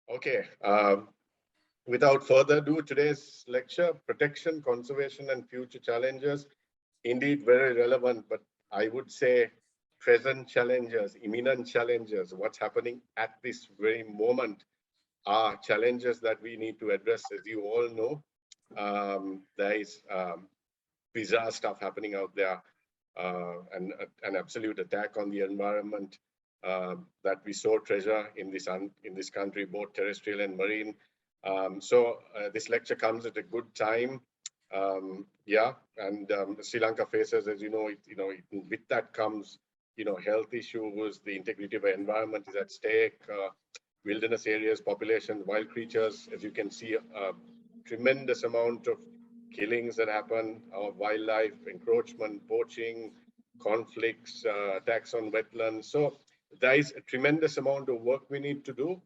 Okay. Without further ado, today's lecture, Protection, Conservation and Future Challenges, indeed very relevant, but I would say present challenges, imminent challenges, what's happening at this very moment are challenges that we need to address. As you all know, there is bizarre stuff happening out there, and an absolute attack on the environment that we so treasure in this country, both terrestrial and marine. So this lecture comes at a good time. Sri Lanka faces, as you know, with that comes, health issues. The integrity of the environment is at stake. Wilderness areas, populations, wild creatures, as you can see, a tremendous amount of killings that happen, wildlife, encroachment, poaching, conflicts, attacks on wetlands. So there is a tremendous amount of work we need to do,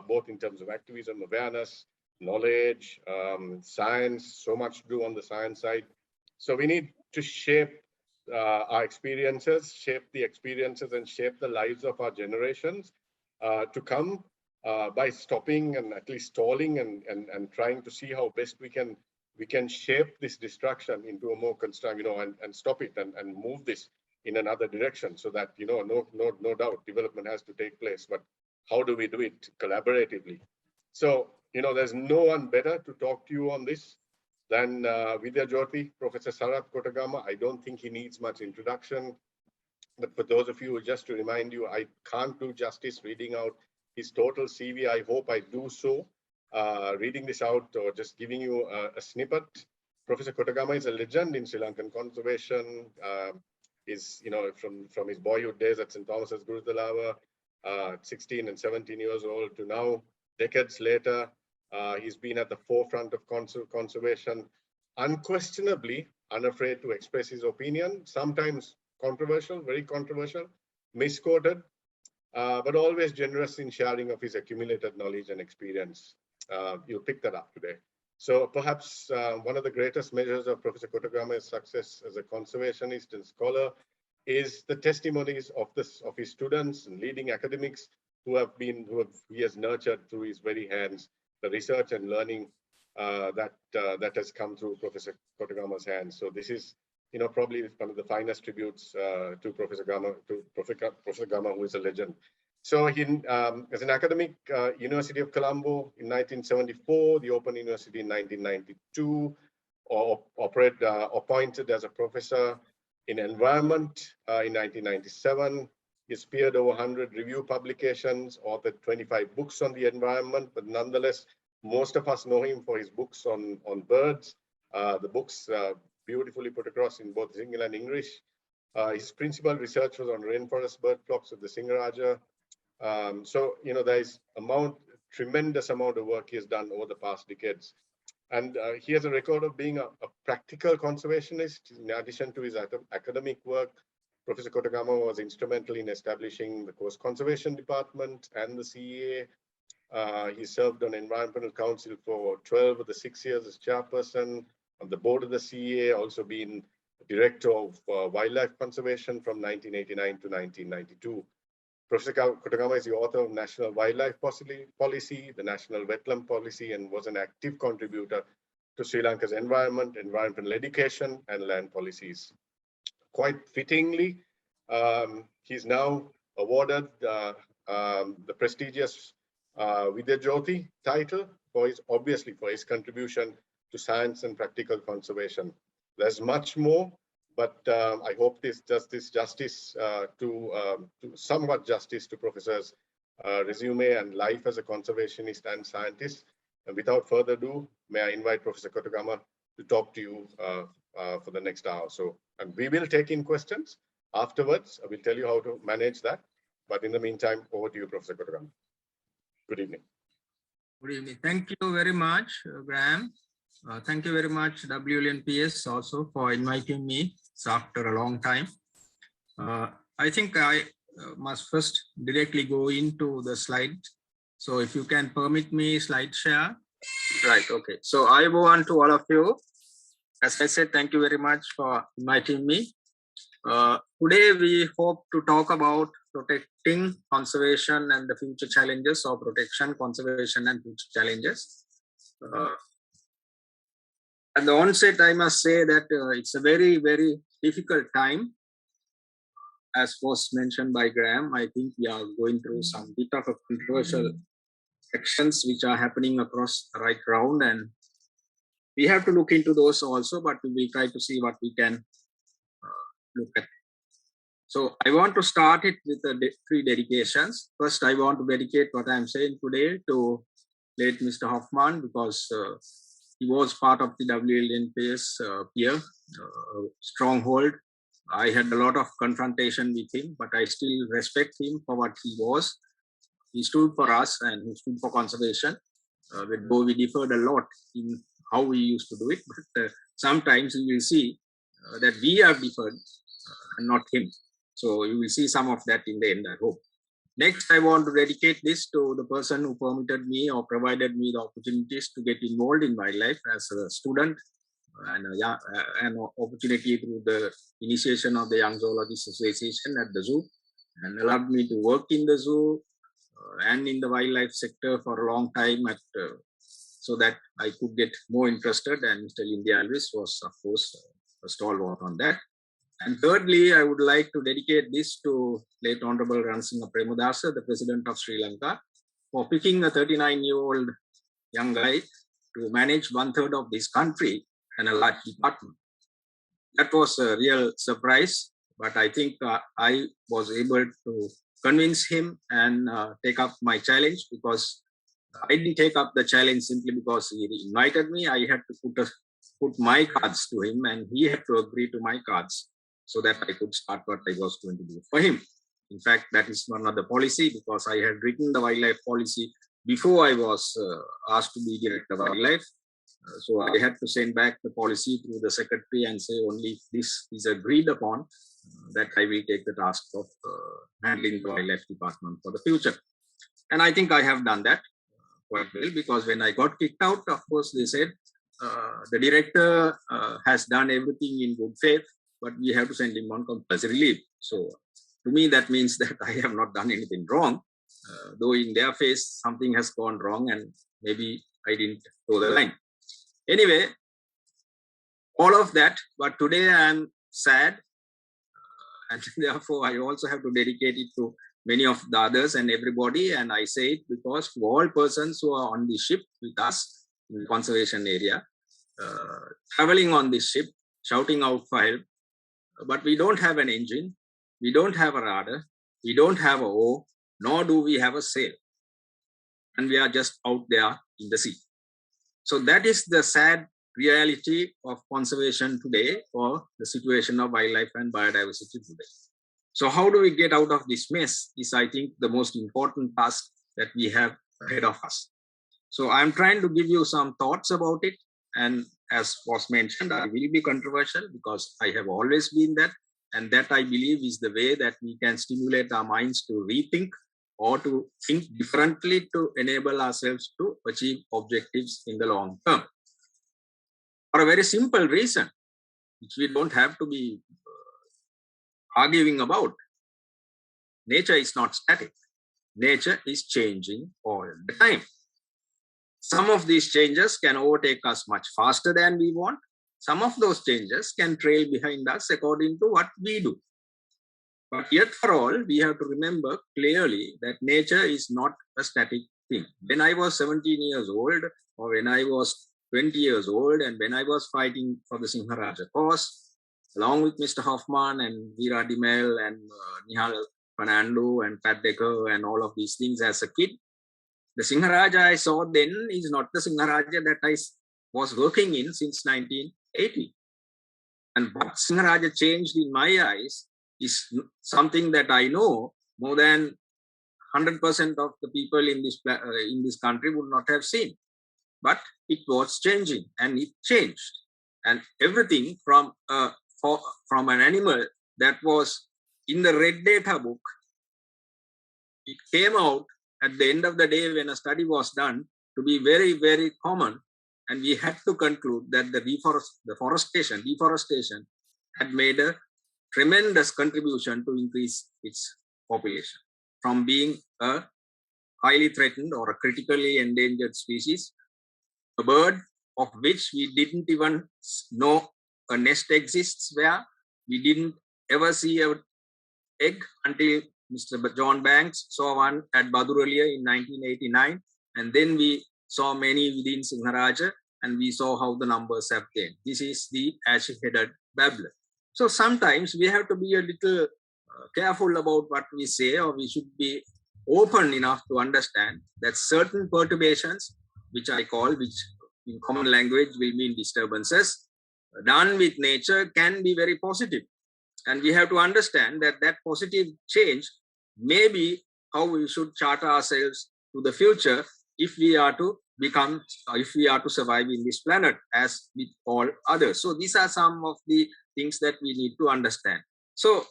both in terms of activism, awareness, knowledge, science, so much to do on the science side. So we need to shape our experiences, shape the experiences and shape the lives of our generations to come by stopping and at least stalling and trying to see how best we can shape this destruction into a more constructive, and stop it and move this in another direction, so that, no doubt development has to take place. But how do we do it collaboratively? So, there's no one better to talk to you on this than Vidya Jyoti, Professor Sarath Kotagama. I don't think he needs much introduction. But for those of you, just to remind you, I can't do justice reading out his total CV. I hope I do so. Reading this out or just giving you a snippet. Professor Kotagama is a legend in Sri Lankan conservation. Is from his boyhood days at St. Thomas's Gurudalava, 16 and 17 years old, to now, decades later, he's been at the forefront of conservation, unquestionably unafraid to express his opinion, sometimes controversial, very controversial, misquoted, but always generous in sharing of his accumulated knowledge and experience. You'll pick that up today. So perhaps one of the greatest measures of Professor Kotagama's success as a conservationist and scholar is the testimonies of his students and leading academics who he has nurtured through his very hands, the research and learning that has come through Professor Kotagama's hands. So this is, probably one of the finest tributes to Professor Gama, who is a legend. So he, as an academic, University of Colombo in 1974, the Open University in 1992, appointed as a professor in environment in 1997. He's appeared over 100 review publications, authored 25 books on the environment, but nonetheless, most of us know him for his books on birds. The books beautifully put across in both Sinhala and English. His principal research was on rainforest bird flocks of the Singaraja. So, there is tremendous amount of work he has done over the past decades. And he has a record of being a practical conservationist. In addition to his academic work, Professor Kotagama was instrumental in establishing the Coast Conservation Department and the CEA. He served on Environmental Council for 12 of the 6 years as chairperson, on the board of the CEA, also been director of wildlife conservation from 1989 to 1992. Professor Kotagama is the author of National Wildlife Policy, the National Wetland Policy, and was an active contributor to Sri Lanka's environment, environmental education, and land policies. Quite fittingly, he's now awarded the prestigious Vidya Jyoti title for his contribution to science and practical conservation. There's much more, but I hope this does this justice to somewhat justice to Professor's resume and life as a conservationist and scientist. And without further ado, may I invite Professor Kotagama to talk to you for the next hour. So, and we will take in questions afterwards. I will tell you how to manage that. But in the meantime, over to you, Professor Kotagama. Good evening. Good evening. Thank you very much, Graham. Thank you very much, WLNPS, also for inviting me. It's after a long time. I think I must first directly go into the slide. So if you can permit me slide share. Right, okay. So I go on to all of you. As I said, thank you very much for inviting me. Today we hope to talk about protecting conservation and the future challenges, or protection, conservation and future challenges. At the onset, I must say that it's a very, very difficult time. As was mentioned by Graham, I think we are going through some bit of a controversial actions which are happening across the right ground, and we have to look into those also, but we will try to see what we can look at. So I want to start it with the three dedications. First, I want to dedicate what I'm saying today to late Mr. Hoffman, because he was part of the WLNPS peer stronghold. I had a lot of confrontation with him, but I still respect him for what he was. He stood for us and he stood for conservation. Though we differed a lot in how we used to do it, but sometimes you will see that we have differed and not him. So you will see some of that in the end, I hope. Next, I want to dedicate this to the person who permitted me or provided me the opportunities to get involved in wildlife as a student, and an opportunity through the initiation of the Young Zoologists Association at the zoo, and allowed me to work in the zoo and in the wildlife sector for a long time, so that I could get more interested, and Mr. Lindy Alvis was, of course, a stalwart on that. And thirdly, I would like to dedicate this to late Honorable Ranasinghe Premadasa, the President of Sri Lanka, for picking a 39-year-old young guy to manage 1/3 of this country and a large department. That was a real surprise, but I think I was able to convince him and take up my challenge, because I didn't take up the challenge simply because he invited me. I had to put my cards to him, and he had to agree to my cards, so that I could start what I was going to do for him. In fact, that is one of the policy, because I had written the wildlife policy before I was asked to be director of wildlife. So I had to send back the policy through the secretary and say only if this is agreed upon, that I will take the task of handling the wildlife department for the future. And I think I have done that quite well, because when I got kicked out, of course, they said the director has done everything in good faith, but we have to send him on compulsory leave. So to me, that means that I have not done anything wrong, though in their face, something has gone wrong and maybe I didn't toe the line. Anyway, all of that, but today I am sad, and therefore I also have to dedicate it to many of the others and everybody. And I say it because to all persons who are on the ship with us in the conservation area, traveling on this ship, shouting out for help, but we don't have an engine, we don't have a rudder, we don't have a oar, nor do we have a sail. And we are just out there in the sea. So that is the sad reality of conservation today, or the situation of wildlife and biodiversity today. So how do we get out of this mess is, I think, the most important task that we have ahead of us. So I'm trying to give you some thoughts about it. And as was mentioned, I will be controversial because I have always been that. And that, I believe, is the way that we can stimulate our minds to rethink or to think differently to enable ourselves to achieve objectives in the long term. For a very simple reason, which we don't have to be arguing about. Nature is not static. Nature is changing all the time. Some of these changes can overtake us much faster than we want. Some of those changes can trail behind us according to what we do. But yet for all, we have to remember clearly that nature is not a static thing. When I was 17 years old, or when I was 20 years old, and when I was fighting for the Singharaja cause, along with Mr. Hoffman and Veera de Mel and Nihal Fernando and Pat Decker and all of these things as a kid, the Singharaja I saw then is not the Singharaja that I was working in since 1980. And what Singharaja changed in my eyes is something that I know more than 100% of the people in this country would not have seen. But it was changing, and it changed. And everything from an animal that was in the red data book, it came out at the end of the day when a study was done to be very, very common. And we had to conclude that the deforestation had made a tremendous contribution to increase its population from being a highly threatened or a critically endangered species, a bird of which we didn't even know a nest exists where, we didn't ever see an egg until Mr. John Banks saw one at Baduralia in 1989. And then we saw many within Singharaja, and we saw how the numbers have gained. This is the ashy-headed babbler. So sometimes we have to be a little careful about what we say, or we should be open enough to understand that certain perturbations, which I call, which in common language will mean disturbances, done with nature can be very positive. And we have to understand that that positive change may be how we should chart ourselves to the future if we are to become, if we are to survive in this planet as with all others. So these are some of the things that we need to understand. So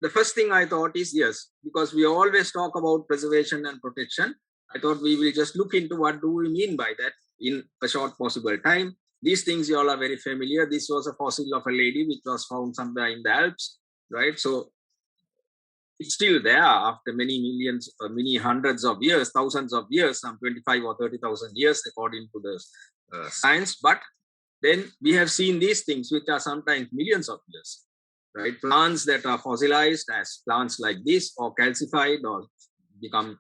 the first thing I thought is, yes, because we always talk about preservation and protection, I thought we will just look into what do we mean by that in a short possible time. These things you all are very familiar. This was a fossil of a lady which was found somewhere in the Alps, right? So it's still there after many millions, many hundreds of years, thousands of years, some 25 or 30,000 years according to the science. But then we have seen these things which are sometimes millions of years, right? Plants that are fossilized as plants like this, or calcified, or become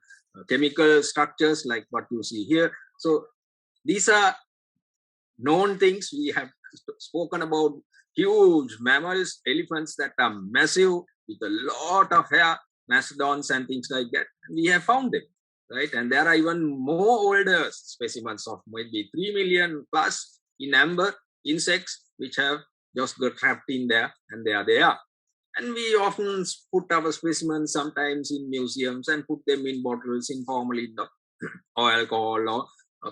chemical structures like what you see here. So these are known things. We have spoken about huge mammals, elephants that are massive with a lot of hair, mastodons and things like that. And we have found them, right? And there are even more older specimens of maybe 3 million plus in amber insects, which have just got trapped in there, and there they are. And we often put our specimens sometimes in museums and put them in bottles in formalin or alcohol or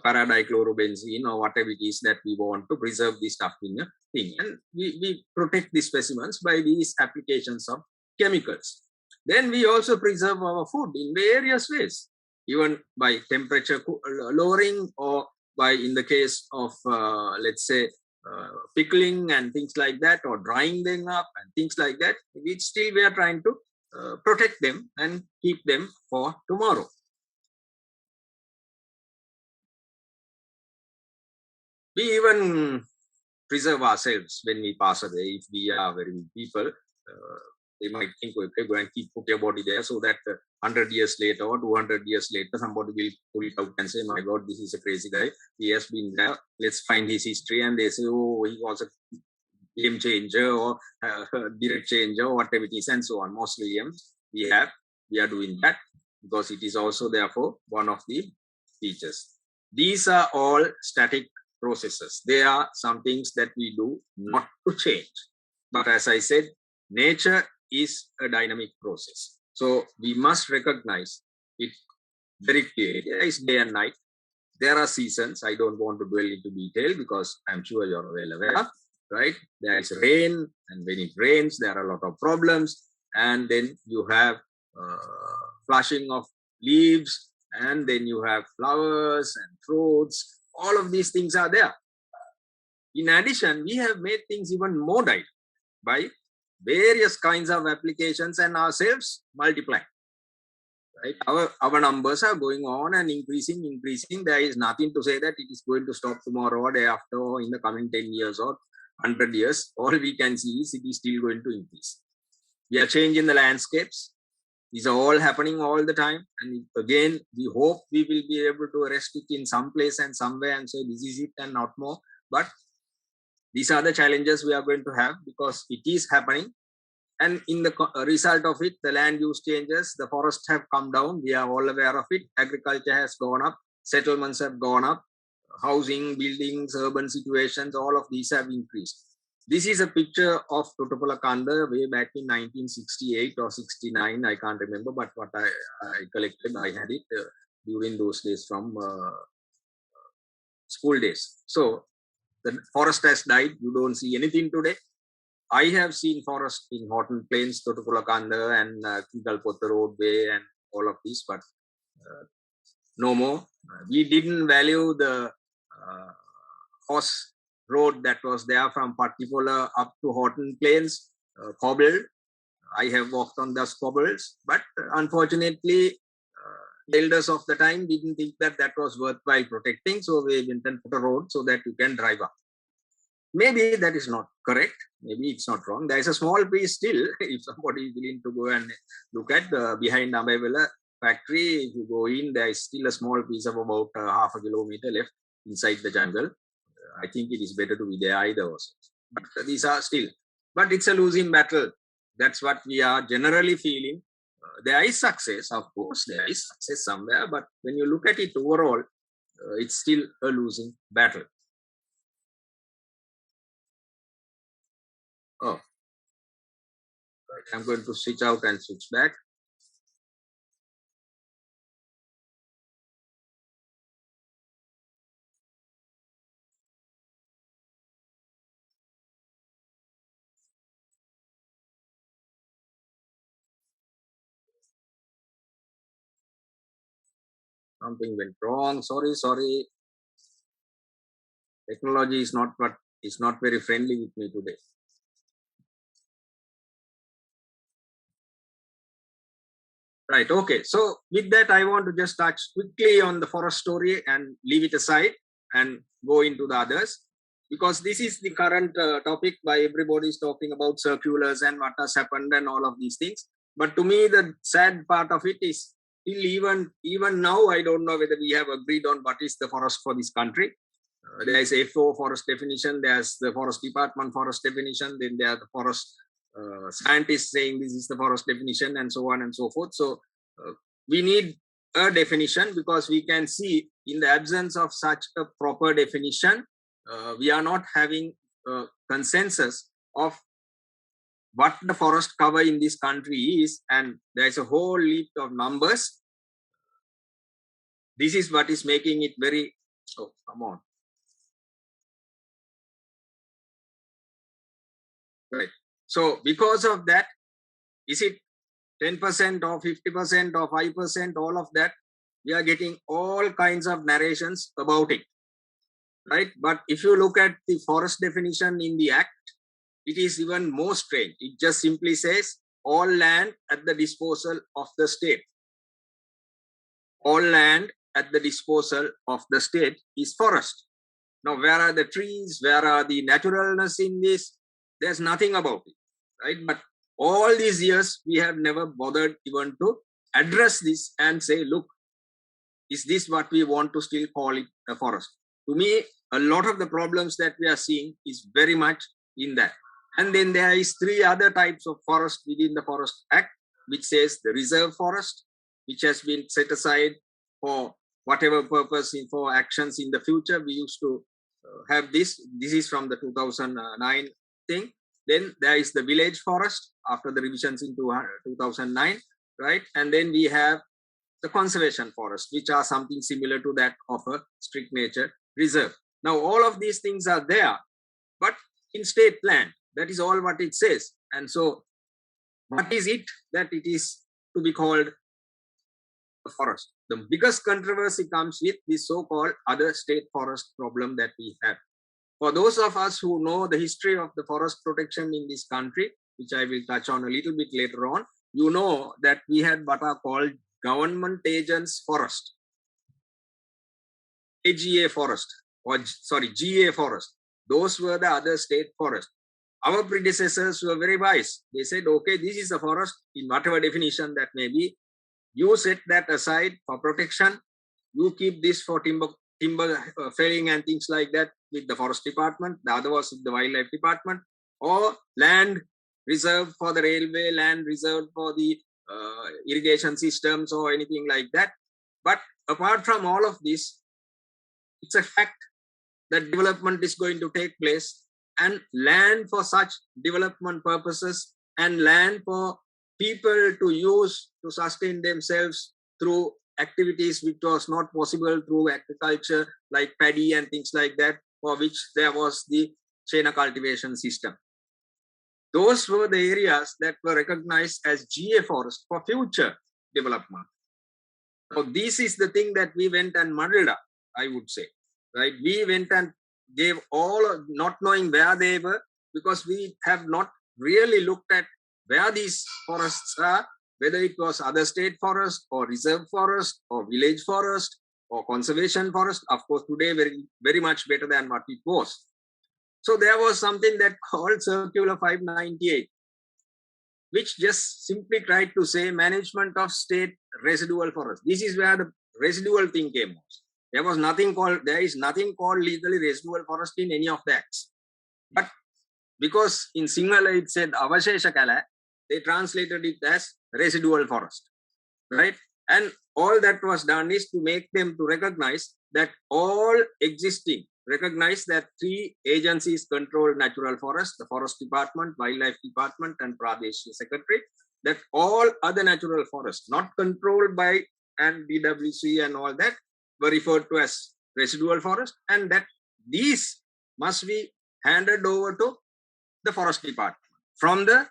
paradichlorobenzene or whatever it is that we want to preserve this stuff in a thing. And we protect the specimens by these applications of chemicals. Then we also preserve our food in various ways, even by temperature lowering, or by, in the case of, let's say, pickling and things like that, or drying them up and things like that. We are trying to protect them and keep them for tomorrow. We even preserve ourselves when we pass away. If we are very weak people, they might think, okay, go and put your body there, so that 100 years later or 200 years later, somebody will pull it out and say, my God, this is a crazy guy. He has been there. Let's find his history. And they say, oh, he was a game changer or direct changer or whatever it is, and so on. Mausoleums we are doing that because it is also, therefore, one of the features. These are all static processes. They are some things that we do not to change. But as I said, nature is a dynamic process. So we must recognize it very clearly. There is day and night. There are seasons. I don't want to dwell into detail because I'm sure you're well aware, right? There is rain, and when it rains, there are a lot of problems. And then you have flushing of leaves, and then you have flowers and fruits. All of these things are there. In addition, we have made things even more dynamic by various kinds of applications and ourselves multiplying. Right? Our numbers are going on and increasing. There is nothing to say that it is going to stop tomorrow or day after or in the coming 10 years or 100 years. All we can see is it is still going to increase. We are changing the landscapes. These are all happening all the time. And again, we hope we will be able to arrest it in some place and somewhere and say this is it and not more. But these are the challenges we are going to have because it is happening. And in the result of it, the land use changes, the forests have come down. We are all aware of it. Agriculture has gone up. Settlements have gone up. Housing, buildings, urban situations, all of these have increased. This is a picture of Totopolakanda way back in 1968 or 69. I can't remember, but what I collected, I had it during those days from school days. So the forest has died. You don't see anything today. I have seen forest in Horton Plains, Totopolakanda and Kingalpotha Roadway and all of these, but no more. We didn't value the horse road that was there from Pattipola up to Horton Plains, cobbled. I have walked on the cobbles, but unfortunately, the elders of the time didn't think that that was worthwhile protecting. So we went and put a road so that you can drive up. Maybe that is not correct. Maybe it's not wrong. There is a small piece still. If somebody is willing to go and look at behind Ambevela factory, if you go in, there is still a small piece of about half a kilometer left inside the jungle. I think it is better to be there either also. But these are still, but it's a losing battle. That's what we are generally feeling. There is success, of course, there is success somewhere, but when you look at it overall, it's still a losing battle. Oh, I'm going to switch out and switch back. Something went wrong. Sorry. Technology is not very friendly with me today. Right. Okay. So with that, I want to just touch quickly on the forest story and leave it aside and go into the others, because this is the current topic why everybody is talking about circulars and what has happened and all of these things. But to me, the sad part of it is still even now, I don't know whether we have agreed on what is the forest for this country. There is FO forest definition, there's the forest department forest definition, then there are the forest scientists saying this is the forest definition, and so on and so forth. So we need a definition, because we can see in the absence of such a proper definition, we are not having a consensus of what the forest cover in this country is, and there's a whole leap of numbers. This is what is making it very, oh, come on. Right. So because of that, is it 10% or 50% or 5%, all of that, we are getting all kinds of narrations about it, right? But if you look at the forest definition in the Act, it is even more strange. It just simply says all land at the disposal of the state. All land at the disposal of the state is forest. Now, where are the trees? Where are the naturalness in this? There's nothing about it, right? But all these years, we have never bothered even to address this and say, look, is this what we want to still call it a forest? To me, a lot of the problems that we are seeing is very much in that. And then there is 3 other types of forest within the Forest Act, which says the reserve forest, which has been set aside for whatever purpose for actions in the future. We used to have this. This is from the 2009 thing. Then there is the village forest after the revisions in 2009, right? And then we have the conservation forest, which are something similar to that of a strict nature reserve. Now, all of these things are there, but in state land. That is all what it says. And so, what is it that it is to be called a forest? The biggest controversy comes with this so-called other state forest problem that we have. For those of us who know the history of the forest protection in this country, which I will touch on a little bit later on, you know that we had what are called government agents forest, AGA forest, or sorry, GA forest. Those were the other state forests. Our predecessors were very wise. They said, okay, this is a forest in whatever definition that may be. You set that aside for protection. You keep this for timber felling and things like that with the forest department. The other was with the wildlife department, or land reserved for the railway, land reserved for the irrigation systems or anything like that. But apart from all of this, it's a fact that development is going to take place, and land for such development purposes and land for people to use to sustain themselves through activities which was not possible through agriculture like paddy and things like that, for which there was the chain cultivation system. Those were the areas that were recognized as GA forest for future development. So this is the thing that we went and muddled up, I would say, right? We went and gave all, not knowing where they were, because we have not really looked at where these forests are, whether it was other state forest or reserve forest or village forest or conservation forest. Of course, today very much better than what it was. So there was something that called Circular 598, which just simply tried to say management of state residual forest. This is where the residual thing came. There is nothing called legally residual forest in any of the acts. But because in Sinhala it said Avashesha Kala, they translated it as residual forest, right? And all that was done is to make them to recognize that all existing, recognize that 3 agencies control natural forest, the Forest Department, Wildlife Department, and Pradesh Secretary, that all other natural forests not controlled by and DWC and all that were referred to as residual forest, and that these must be handed over to the Forest Department from the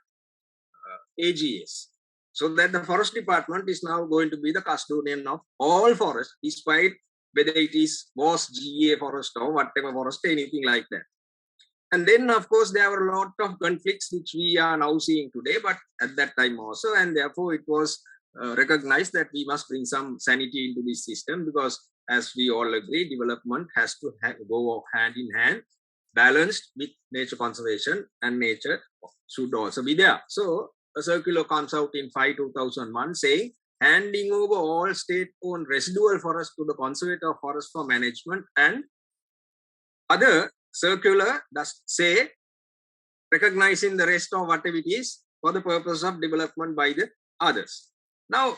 AGS. So that the Forest Department is now going to be the custodian of all forests, despite whether it was GA forest or whatever forest, anything like that. And then, of course, there were a lot of conflicts which we are now seeing today, but at that time also, and therefore it was recognized that we must bring some sanity into this system, because as we all agree, development has to go hand in hand, balanced with nature conservation, and nature should also be there. So a circular comes out in 5/2001 saying handing over all state-owned residual forests to the conservator of forest for management, and other circular does say recognizing the rest of whatever it is for the purpose of development by the others. Now,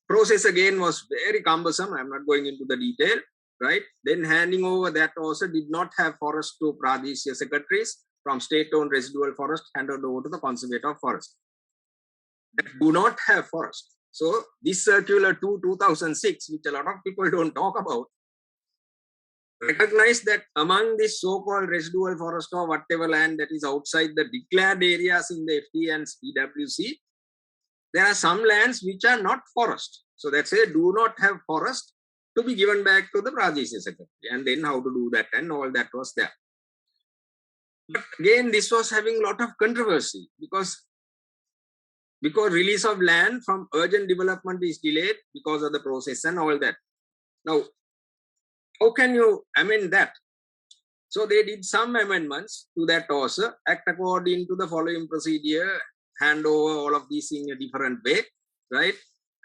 process again was very cumbersome. I'm not going into the detail, right? Then handing over that also did not have forest to Pradeshya secretaries from state-owned residual forest handed over to the conservator of forest that do not have forest. So this circular 2006, which a lot of people don't talk about, recognize that among this so-called residual forest or whatever land that is outside the declared areas in the FT and DWC, there are some lands which are not forest. So that's a do not have forest to be given back to the Pradeshya secretary. And then how to do that and all that was there. But again, this was having a lot of controversy because release of land from urgent development is delayed because of the process and all that. Now, how can you amend that? So they did some amendments to that also, act according to the following procedure, hand over all of these in a different way, right?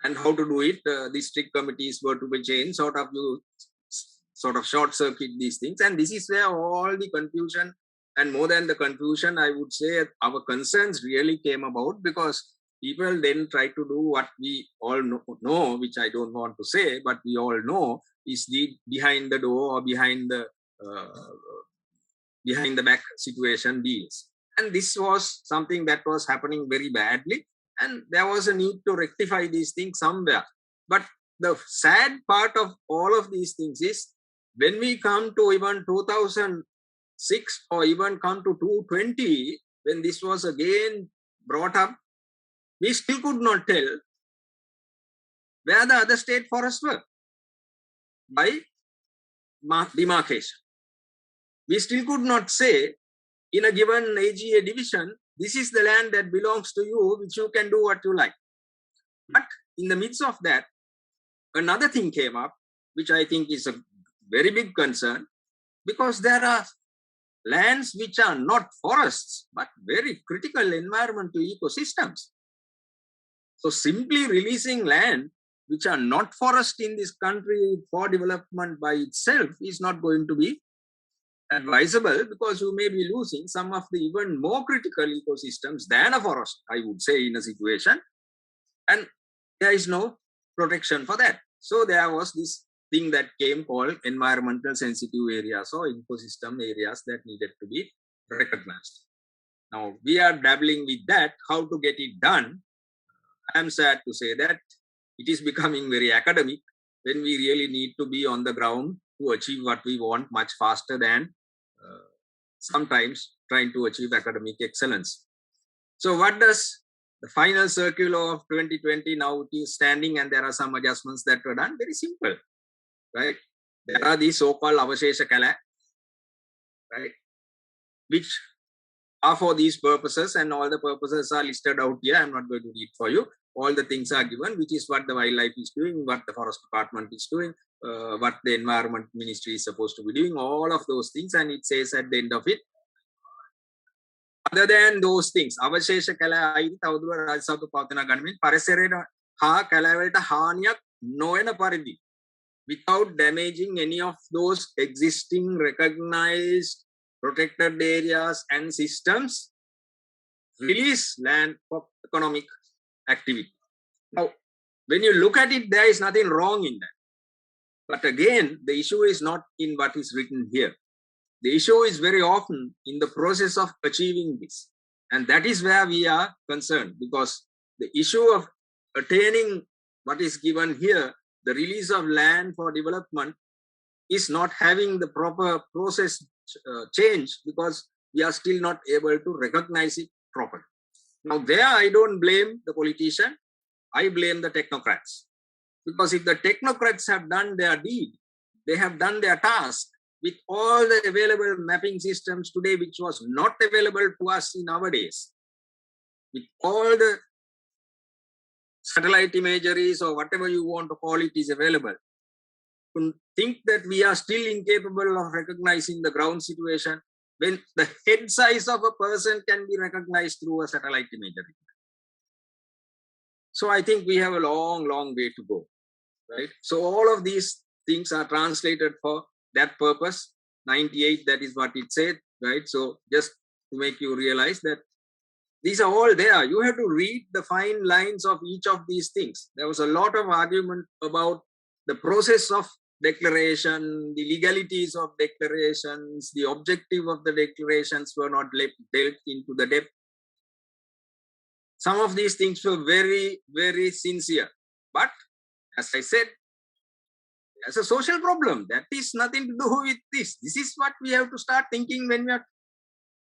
And how to do it, district committees were to be changed, sort of short circuit these things. And this is where all the confusion, and more than the confusion, I would say our concerns really came about, because people then try to do what we all know, which I don't want to say, but we all know is the behind the door or behind the back situation deals. And this was something that was happening very badly. And there was a need to rectify these things somewhere. But the sad part of all of these things is when we come to even 2006 or even come to 2020, when this was again brought up, we still could not tell where the other state forests were by demarcation. We still could not say in a given AGA division, this is the land that belongs to you, which you can do what you like. But in the midst of that, another thing came up, which I think is a very big concern, because there are lands which are not forests, but very critical environmental ecosystems. So simply releasing land which are not forest in this country for development by itself is not going to be advisable, because you may be losing some of the even more critical ecosystems than a forest, I would say, in a situation. And there is no protection for that. So there was this thing that came called environmental sensitive areas or ecosystem areas that needed to be recognized. Now we are dabbling with that, how to get it done. I'm sad to say that it is becoming very academic when we really need to be on the ground to achieve what we want much faster than sometimes trying to achieve academic excellence. So what does the final circular of 2020 now is standing, and there are some adjustments that were done? Very simple, right? There are these so-called Avashesha Kala, right? Which are for these purposes, and all the purposes are listed out here. I'm not going to read for you. All the things are given, which is what the wildlife is doing, what the forest department is doing, what the environment ministry is supposed to be doing, all of those things. And it says at the end of it, other than those things, අවශේෂ කැලෑ අයිති තවදුරටත් රාජසභාව පවත්වන ගනිමින් පරිසරයට හා කැලෑවලට හානියක් නොවන පරිදි without damaging any of those existing recognized protected areas and systems, release land for economic activity. Now, when you look at it, there is nothing wrong in that. But again, the issue is not in what is written here. The issue is very often in the process of achieving this. And that is where we are concerned, because the issue of attaining what is given here, the release of land for development, is not having the proper process change, because we are still not able to recognize it properly. Now, there I don't blame the politician, I blame the technocrats. Because if the technocrats have done their deed, they have done their task with all the available mapping systems today, which was not available to us in our days, with all the satellite imageries or whatever you want to call it is available, to think that we are still incapable of recognizing the ground situation when the head size of a person can be recognized through a satellite imagery. So I think we have a long, long way to go, right? So all of these things are translated for that purpose. 98, that is what it said, right? So just to make you realize that these are all there. You have to read the fine lines of each of these things. There was a lot of argument about the process of declaration, the legalities of declarations, the objective of the declarations were not dealt into the depth. Some of these things were very, very sincere. But as I said, as a social problem, that is nothing to do with this. This is what we have to start thinking when we are,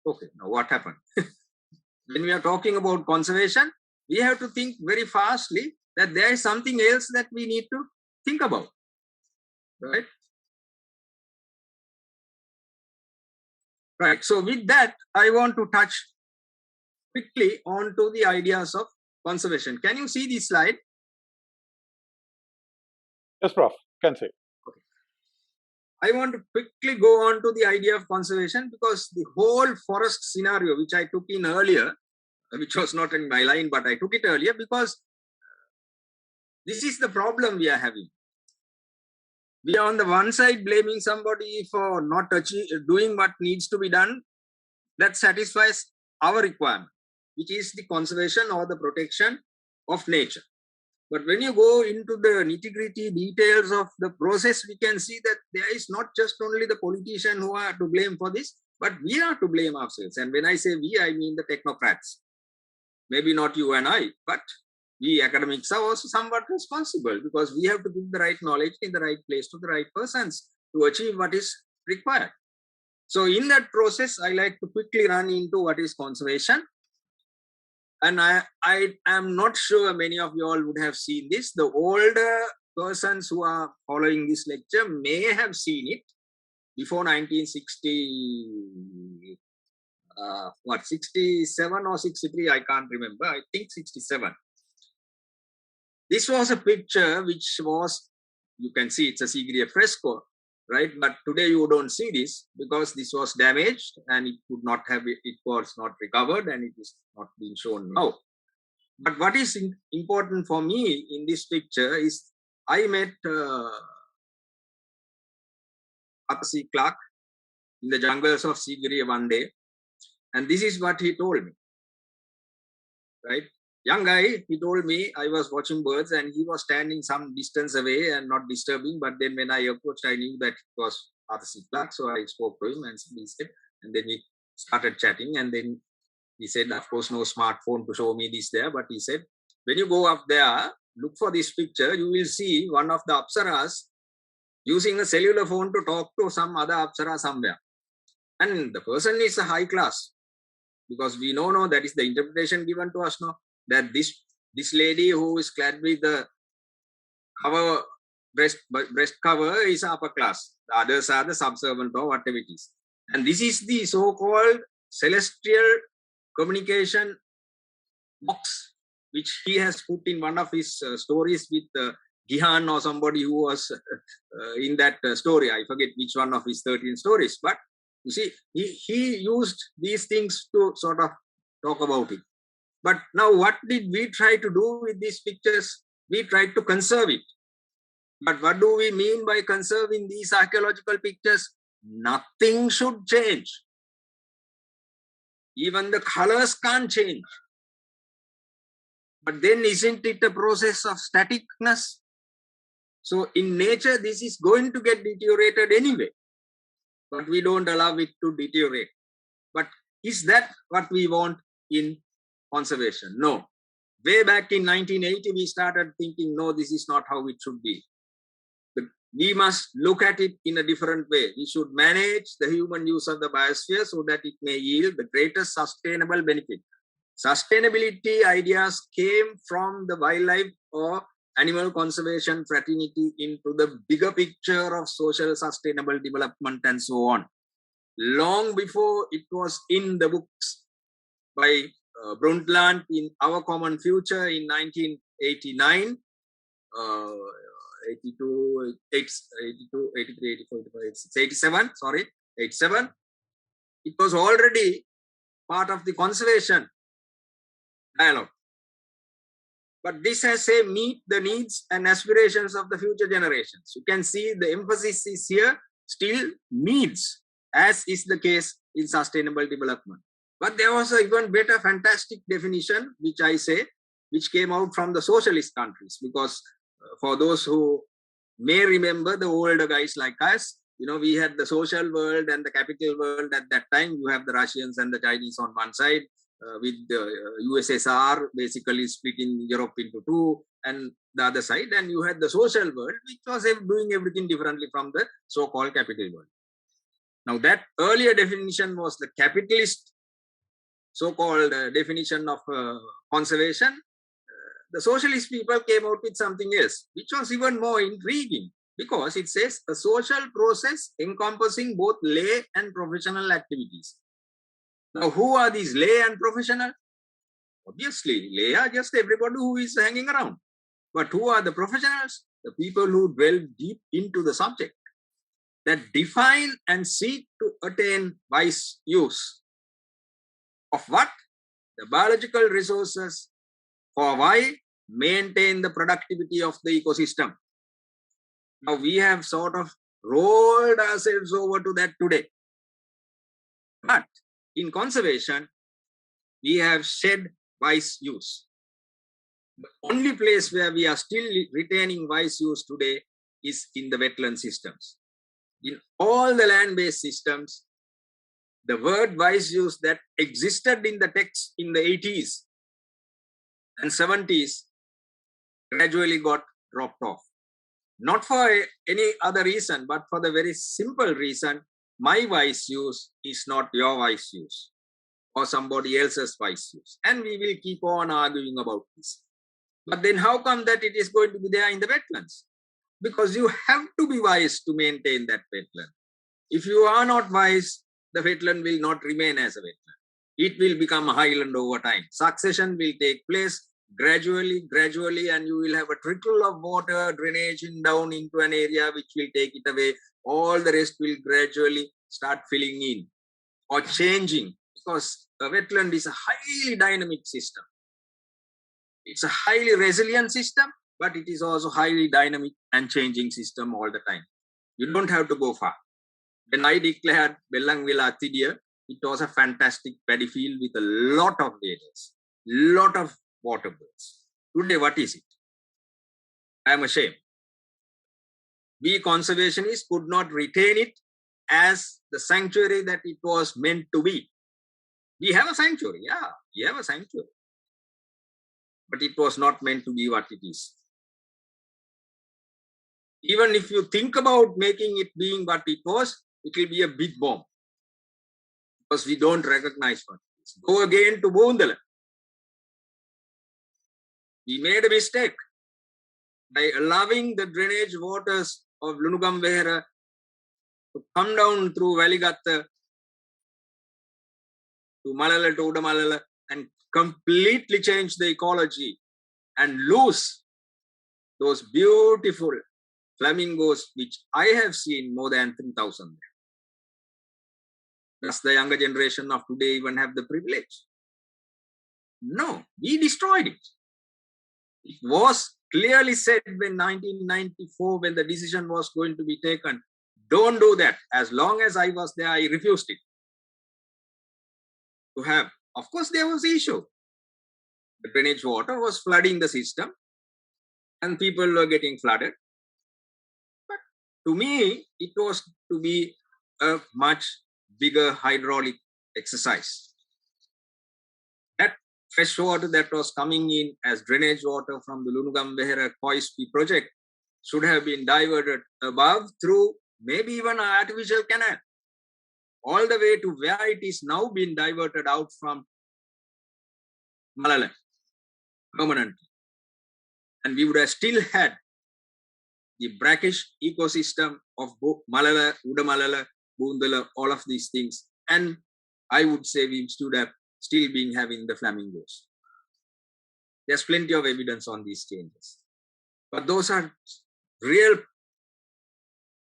okay, now what happened? When we are talking about conservation, we have to think very fastly that there is something else that we need to think about, right? Right, so with that, I want to touch quickly onto the ideas of conservation. Can you see this slide? Yes, Prof. Can say. Okay. I want to quickly go on to the idea of conservation, because the whole forest scenario, which I took in earlier, which was not in my line, but I took it earlier, because this is the problem we are having. We are on the one side blaming somebody for not doing what needs to be done that satisfies our requirement, which is the conservation or the protection of nature. But when you go into the nitty-gritty details of the process, we can see that there is not just only the politician who are to blame for this, but we are to blame ourselves. And when I say we, I mean the technocrats. Maybe not you and I, but we academics are also somewhat responsible, because we have to give the right knowledge in the right place to the right persons to achieve what is required. So in that process, I like to quickly run into what is conservation. And I am not sure many of you all would have seen this. The older persons who are following this lecture may have seen it before 1960, 67 or 63, I can't remember. I think 67. This was a picture which was, you can see it's a Sigiriya fresco, right? But today you don't see this because this was damaged and it could not have, it was not recovered and it is not being shown now. But what is important for me in this picture is I met Arthur C. Clarke in the jungles of Sigiriya one day, and this is what he told me, right? Young guy, he told me, I was watching birds and he was standing some distance away and not disturbing. But then when I approached, I knew that it was Arthur C. Clarke. So I spoke to him and he said, and then he started chatting. And then he said, of course, no smartphone to show me this there. But he said, when you go up there, look for this picture, you will see one of the Apsaras using a cellular phone to talk to some other Apsara somewhere. And the person is a high class, because we know now that is the interpretation given to us now, that this lady who is clad with the cover, breast cover is upper class. The others are the subservient or whatever it is. And this is the so-called celestial communication box, which he has put in one of his stories with Gihan or somebody who was in that story. I forget which one of his 13 stories, but you see, he used these things to sort of talk about it. But now what did we try to do with these pictures? We tried to conserve it. But what do we mean by conserving these archaeological pictures? Nothing should change. Even the colors can't change. But then isn't it a process of staticness? So in nature, this is going to get deteriorated anyway. But we don't allow it to deteriorate. But is that what we want in conservation? No. Way back in 1980, we started thinking, no, this is not how it should be. We must look at it in a different way. We should manage the human use of the biosphere so that it may yield the greatest sustainable benefit. Sustainability ideas came from the wildlife or animal conservation fraternity into the bigger picture of social sustainable development and so on. Long before it was in the books by Brundtland in Our Common Future in 1989, 82, 82, 83, 84, 85, 87, sorry, 87. It was already part of the conservation dialogue. But this has say meet the needs and aspirations of the future generations. You can see the emphasis is here, still needs, as is the case in sustainable development. But there was an even better, fantastic definition, which I say, which came out from the socialist countries, because for those who may remember, the older guys like us, you know, we had the social world and the capital world at that time. You have the Russians and the Chinese on one side, with the USSR basically splitting Europe into two, and the other side, and you had the social world, which was doing everything differently from the so-called capital world. Now that earlier definition was the capitalist so-called definition of conservation. The socialist people came out with something else, which was even more intriguing, because it says a social process encompassing both lay and professional activities. Now, who are these lay and professional? Obviously, lay are just everybody who is hanging around. But who are the professionals? The people who dwell deep into the subject, that define and seek to attain wise use of what? The biological resources, for why? Maintain the productivity of the ecosystem. Now we have sort of rolled ourselves over to that today. But in conservation, we have shed wise use. The only place where we are still retaining wise use today is in the wetland systems. In all the land-based systems, the word wise use that existed in the text in the 80s and 70s gradually got dropped off. Not for any other reason, but for the very simple reason, my wise use is not your wise use or somebody else's wise use. And we will keep on arguing about this. But then how come that it is going to be there in the wetlands? Because you have to be wise to maintain that wetland. If you are not wise, the wetland will not remain as a wetland. It will become a highland over time. Succession will take place gradually, and you will have a trickle of water drainage down into an area which will take it away. All the rest will gradually start filling in or changing, because a wetland is a highly dynamic system. It's a highly resilient system, but it is also highly dynamic and changing system all the time. You don't have to go far. When I declared Bellangwela Thidiya, it was a fantastic paddy field with a lot of waders, lot of water birds. Today, what is it? I am ashamed. We conservationists could not retain it as the sanctuary that it was meant to be. We have a sanctuary, yeah, we have a sanctuary. But it was not meant to be what it is. Even if you think about making it being what it was, it will be a big bomb. Because we don't recognize what it is. Go again to Boondala. We made a mistake by allowing the drainage waters of Lunugambehera to come down through Valigatta to Malala to Udamalala and completely change the ecology and lose those beautiful flamingos which I have seen more than 3,000. Does the younger generation of today even have the privilege? No, we destroyed it. It was clearly said in 1994 when the decision was going to be taken, don't do that. As long as I was there, I refused it. To have, of course, there was an issue. The drainage water was flooding the system and people were getting flooded. But to me, it was to be a much bigger hydraulic exercise. That fresh water that was coming in as drainage water from the Lunugambehera Koispi project should have been diverted above through maybe even an artificial canal, all the way to where it is now being diverted out from Malala permanently. And we would have still had the brackish ecosystem of Malala, Udamalala, Boondala, all of these things. And I would say we should have still been having the flamingos. There's plenty of evidence on these changes. But those are real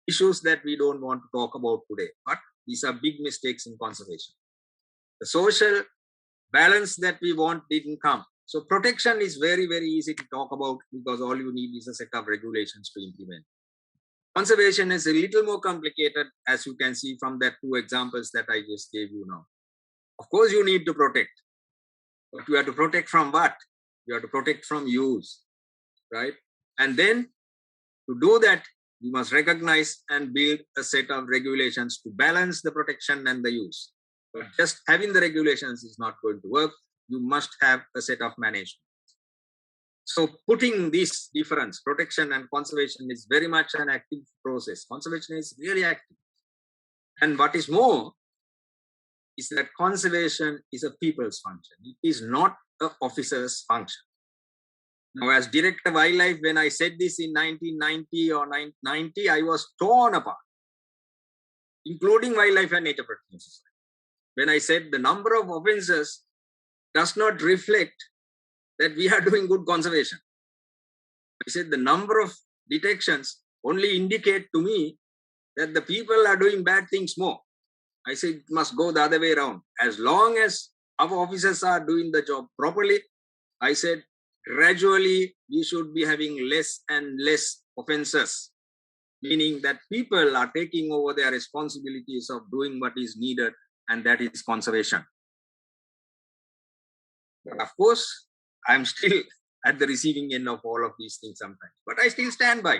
issues that we don't want to talk about today. But these are big mistakes in conservation. The social balance that we want didn't come. So protection is very, very easy to talk about because all you need is a set of regulations to implement. Conservation is a little more complicated, as you can see from that two examples that I just gave you now. Of course, you need to protect. But you have to protect from what? You have to protect from use, right? And then to do that, you must recognize and build a set of regulations to balance the protection and the use. But just having the regulations is not going to work. You must have a set of management. So putting this difference, protection and conservation, is very much an active process. Conservation is really active. And what is more is that conservation is a people's function. It is not an officer's function. Now, as Director of Wildlife, when I said this in 1990 or 1990, I was torn apart, including Wildlife and Nature Protection Society. When I said the number of offences does not reflect that we are doing good conservation. I said the number of detections only indicate to me that the people are doing bad things more. I said it must go the other way around. As long as our officers are doing the job properly, I said gradually we should be having less and less offences, meaning that people are taking over their responsibilities of doing what is needed, and that is conservation. But of course, I'm still at the receiving end of all of these things sometimes, but I still stand by.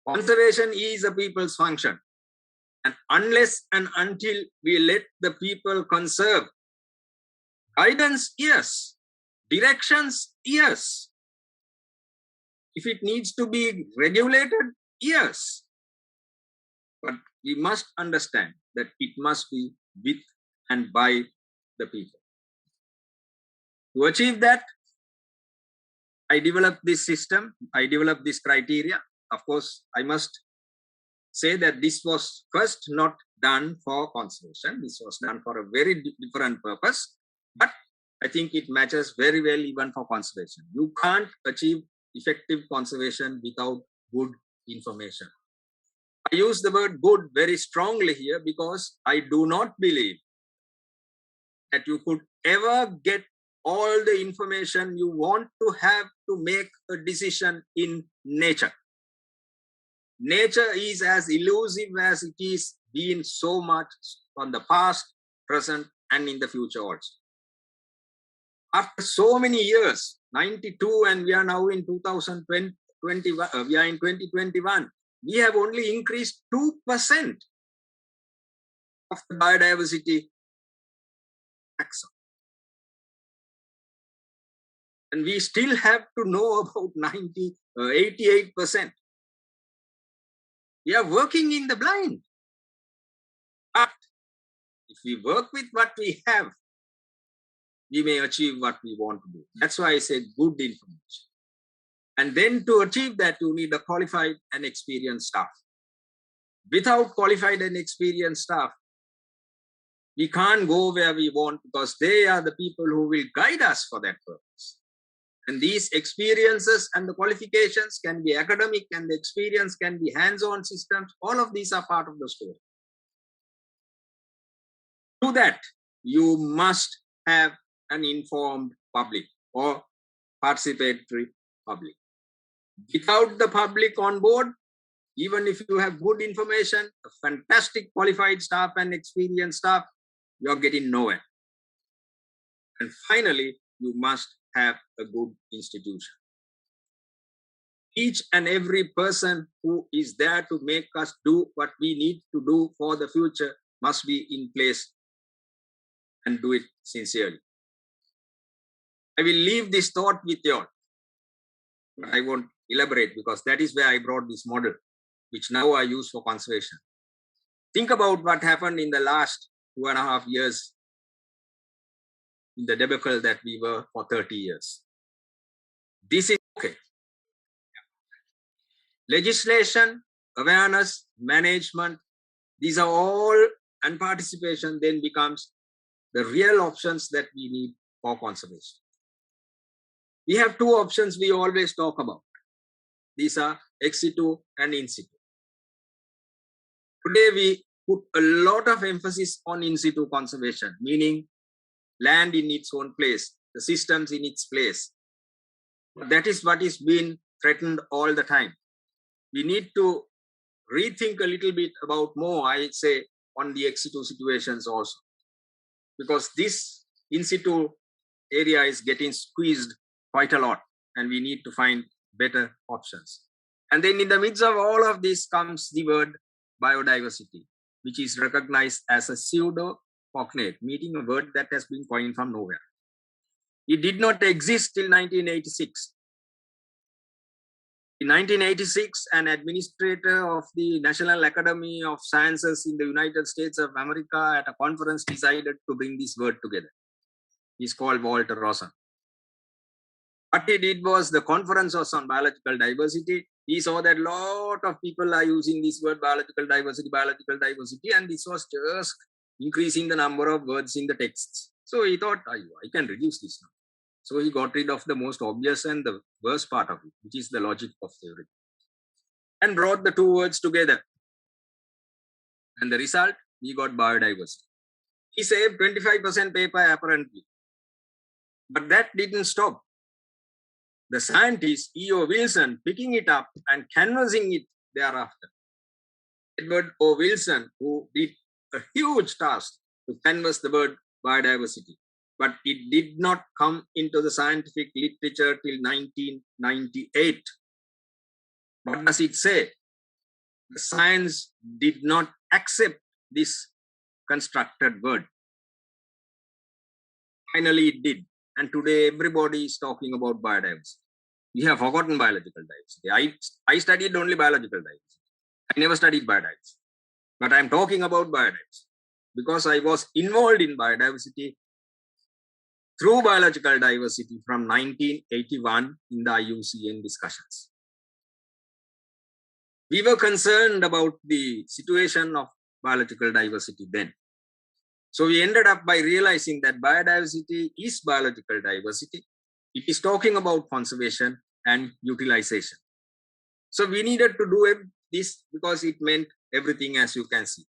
Conservation is a people's function. And unless and until we let the people conserve, guidance, yes. Directions, yes. If it needs to be regulated, yes. But we must understand that it must be with and by the people. To achieve that, I developed this system, I developed this criteria. Of course, I must say that this was first not done for conservation. This was done for a very different purpose, but I think it matches very well even for conservation. You can't achieve effective conservation without good information. I use the word good very strongly here because I do not believe that you could ever get all the information you want to have to make a decision in nature. Nature is as elusive as it is been so much from the past, present, and in the future also. After so many years, 92, and we are now in 2021, we are in 2021, we have only increased 2% of the biodiversity taxon. And we still have to know about 88%. We are working in the blind. But if we work with what we have, we may achieve what we want to do. That's why I said good information. And then to achieve that, you need a qualified and experienced staff. Without qualified and experienced staff, we can't go where we want because they are the people who will guide us for that purpose. And these experiences and the qualifications can be academic, and the experience can be hands-on systems. All of these are part of the story. To that, you must have an informed public or participatory public. Without the public on board, even if you have good information, a fantastic qualified staff and experienced staff, you're getting nowhere. And finally, you must have a good institution. Each and every person who is there to make us do what we need to do for the future must be in place and do it sincerely. I will leave this thought with you all. I won't elaborate because that is where I brought this model, which now I use for conservation. Think about what happened in the last 2.5 years in the debacle that we were for 30 years. This is okay. Legislation, awareness, management, these are all, and participation then becomes the real options that we need for conservation. We have two options we always talk about. These are ex situ and in situ. Today we put a lot of emphasis on in situ conservation, meaning land in its own place, the systems in its place. That is what is being threatened all the time. We need to rethink a little bit about more, I say, on the ex situ situations also. Because this in situ area is getting squeezed quite a lot, and we need to find better options. And then in the midst of all of this comes the word biodiversity, which is recognized as a pseudo-cognate, meaning a word that has been coined from nowhere. It did not exist till 1986. In 1986, an administrator of the National Academy of Sciences in the United States of America at a conference decided to bring this word together. He's called Walter Rosen. What he did was, the conference was on biological diversity. He saw that a lot of people are using this word biological diversity, and this was just increasing the number of words in the texts. So he thought, I can reduce this now. So he got rid of the most obvious and the worst part of it, which is the logic of theory, and brought the two words together. And the result, we got biodiversity. He saved 25% paper apparently. But that didn't stop. The scientist, E.O. Wilson, picking it up and canvassing it thereafter. Edward O. Wilson, who did a huge task to canvass the word biodiversity, but it did not come into the scientific literature till 1998. What does it say? The science did not accept this constructed word. Finally, it did. And today, everybody is talking about biodiversity. We have forgotten biological diversity. I studied only biological diversity. I never studied biodiversity. But I'm talking about biodiversity because I was involved in biodiversity through biological diversity from 1981 in the IUCN discussions. We were concerned about the situation of biological diversity then. So we ended up by realizing that biodiversity is biological diversity. It is talking about conservation and utilization. So we needed to do this because it meant everything, as you can see.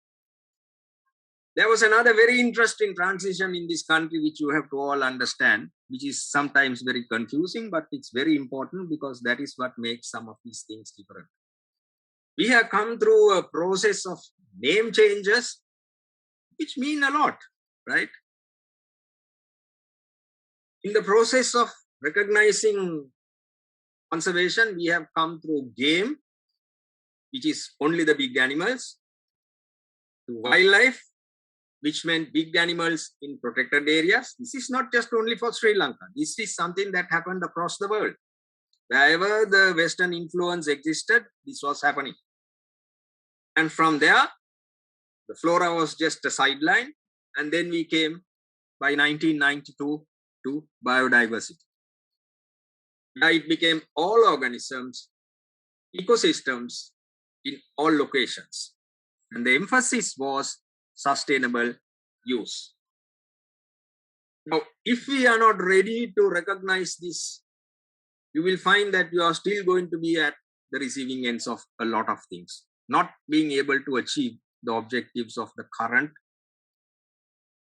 There was another very interesting transition in this country, which you have to all understand, which is sometimes very confusing, but it's very important because that is what makes some of these things different. We have come through a process of name changes, which mean a lot, right? In the process of recognizing conservation, we have come through game, which is only the big animals, to wildlife, which meant big animals in protected areas. This is not just only for Sri Lanka. This is something that happened across the world. Wherever the Western influence existed, this was happening. And from there, the flora was just a sideline. And then we came by 1992 to biodiversity. Now it became all organisms, ecosystems in all locations. And the emphasis was sustainable use. Now, if we are not ready to recognize this, you will find that you are still going to be at the receiving ends of a lot of things, not being able to achieve the objectives of the current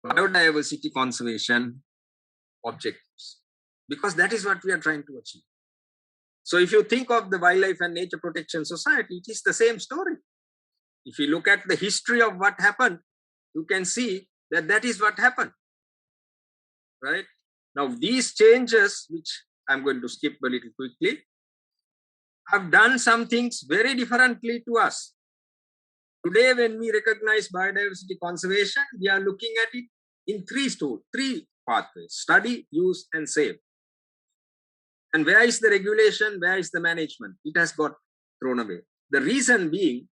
biodiversity conservation objectives, because that is what we are trying to achieve. So if you think of the Wildlife and Nature Protection Society, it is the same story. If you look at the history of what happened, you can see that that is what happened, right? Now, these changes, which I'm going to skip a little quickly, have done some things very differently to us. Today, when we recognize biodiversity conservation, we are looking at it in three pathways: study, use, and save. And where is the regulation? Where is the management? It has got thrown away. The reason being,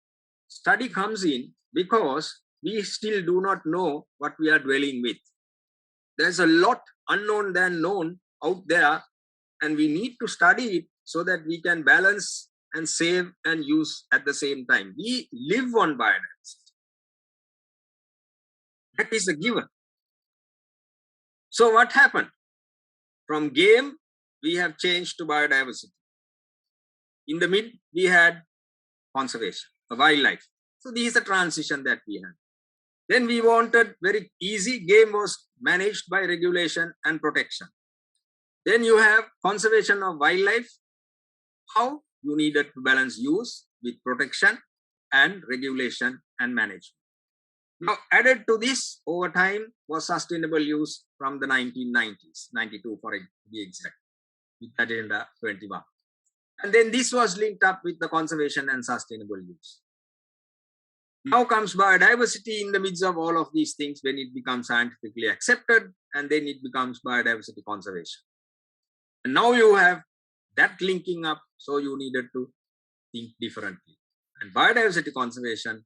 study comes in because we still do not know what we are dwelling with. There's a lot unknown than known out there, and we need to study it so that we can balance and save and use at the same time. We live on biodiversity. That is a given. So what happened? From game, we have changed to biodiversity. In the mid, we had conservation, wildlife. So this is the transition that we had. Then we wanted very easy. Game was managed by regulation and protection. Then you have conservation of wildlife. How? You needed to balance use with protection and regulation and management. Now, added to this over time was sustainable use from the 1990s, 92 for to be exact, with Agenda 21. And then this was linked up with the conservation and sustainable use. Now comes biodiversity in the midst of all of these things when it becomes scientifically accepted, and then it becomes biodiversity conservation. And now you have that linking up, so you needed to think differently. And biodiversity conservation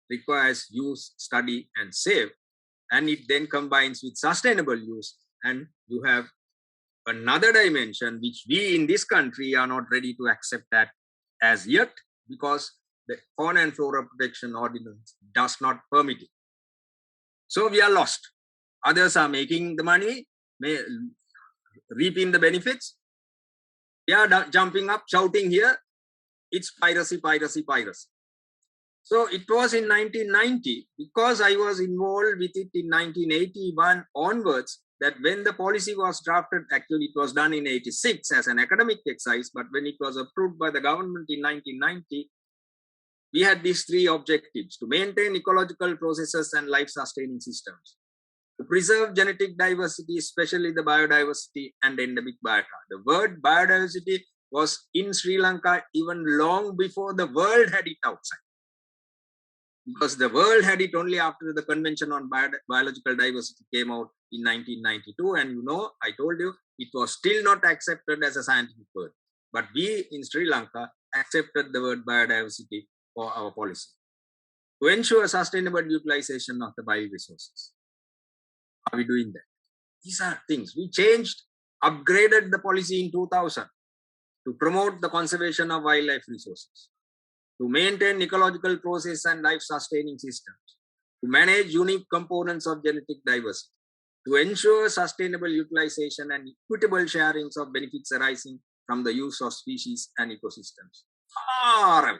requires use, study, and save, and it then combines with sustainable use, and you have another dimension which we in this country are not ready to accept that as yet, because the Fauna and Flora Protection Ordinance does not permit it. So we are lost. Others are making the money, reaping the benefits. We are jumping up, shouting here, it's piracy, piracy, piracy. So it was in 1990, because I was involved with it in 1981 onwards, that when the policy was drafted, actually it was done in 86 as an academic exercise, but when it was approved by the government in 1990, we had these three objectives: to maintain ecological processes and life-sustaining systems, to preserve genetic diversity, especially the biodiversity and endemic biota. The word biodiversity was in Sri Lanka even long before the world had it outside. Because the world had it only after the Convention on Biological Diversity came out in 1992. And you know, I told you, it was still not accepted as a scientific word. But we in Sri Lanka accepted the word biodiversity for our policy to ensure sustainable utilization of the bioresources. Are we doing that? These are things. We changed, upgraded the policy in 2000 to promote the conservation of wildlife resources, to maintain ecological process and life-sustaining systems, to manage unique components of genetic diversity, to ensure sustainable utilization and equitable sharings of benefits arising from the use of species and ecosystems. Far away.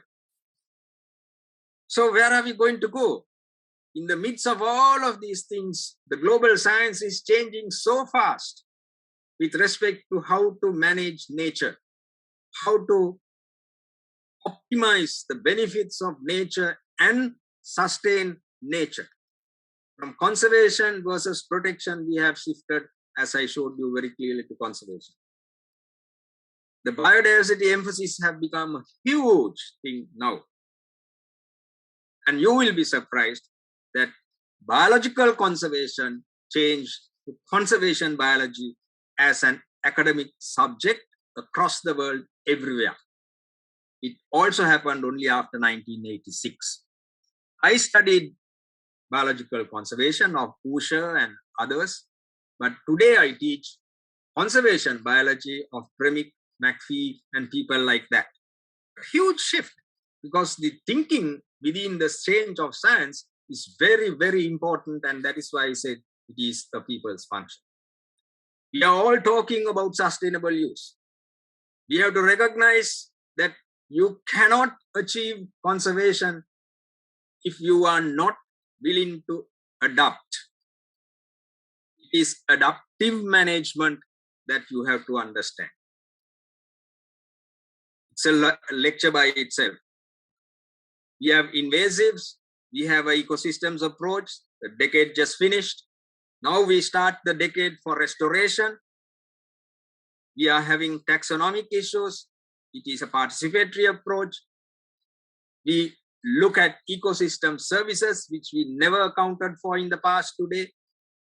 So where are we going to go? In the midst of all of these things, the global science is changing so fast with respect to how to manage nature, how to optimize the benefits of nature and sustain nature. From conservation versus protection, we have shifted, as I showed you very clearly, to conservation. The biodiversity emphasis have become a huge thing now. And you will be surprised that biological conservation changed to conservation biology as an academic subject across the world, everywhere. It also happened only after 1986. I studied biological conservation of Usher and others, but today I teach conservation biology of Premick, McPhee, and people like that. A huge shift, because the thinking within the change of science is very, very important. And that is why I said it is the people's function. We are all talking about sustainable use. We have to recognize that you cannot achieve conservation if you are not willing to adapt. It is adaptive management that you have to understand. It's a lecture by itself. We have invasives, we have an ecosystems approach. The decade just finished. Now we start the decade for restoration. We are having taxonomic issues. It is a participatory approach. We look at ecosystem services, which we never accounted for in the past today.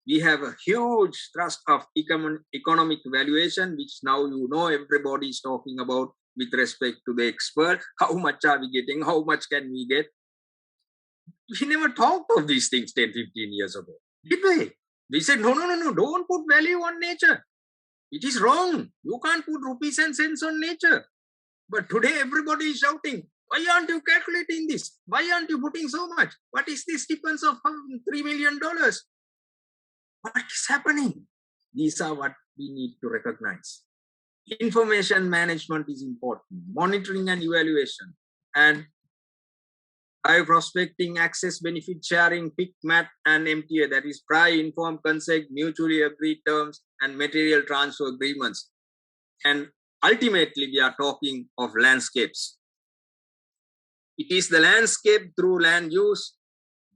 We have a huge thrust of economic valuation, which now everybody is talking about with respect to the expert. How much are we getting? How much can we get? We never talked of these things 10, 15 years ago, did we? We said, no, don't put value on nature. It is wrong. You can't put rupees and cents on nature. But today everybody is shouting, why aren't you calculating this? Why aren't you putting so much? What is this difference of $3 million? What is happening? These are what we need to recognize. Information management is important. Monitoring and evaluation. And bioprospecting, access, benefit sharing, PIC, MAT, and MTA, that is prior informed consent, mutually agreed terms, and material transfer agreements. And ultimately, we are talking of landscapes. It is the landscape through land use,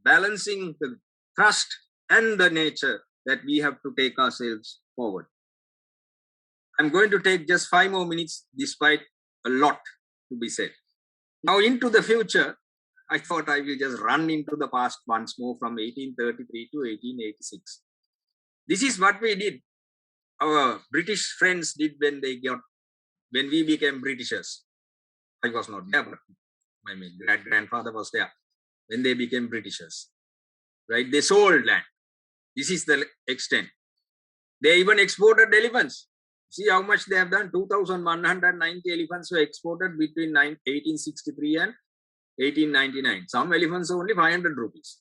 balancing the trust and the nature that we have to take ourselves forward. I'm going to take just 5 more minutes, despite a lot to be said. Now into the future, I thought I will just run into the past once more from 1833 to 1886. This is what we did. Our British friends did when we became Britishers. I was not there, but my great-grandfather was there when they became Britishers. Right? They sold land. This is the extent. They even exported elephants. See how much they have done. 2,190 elephants were exported between 1863 and 1899. Some elephants are only 500 rupees.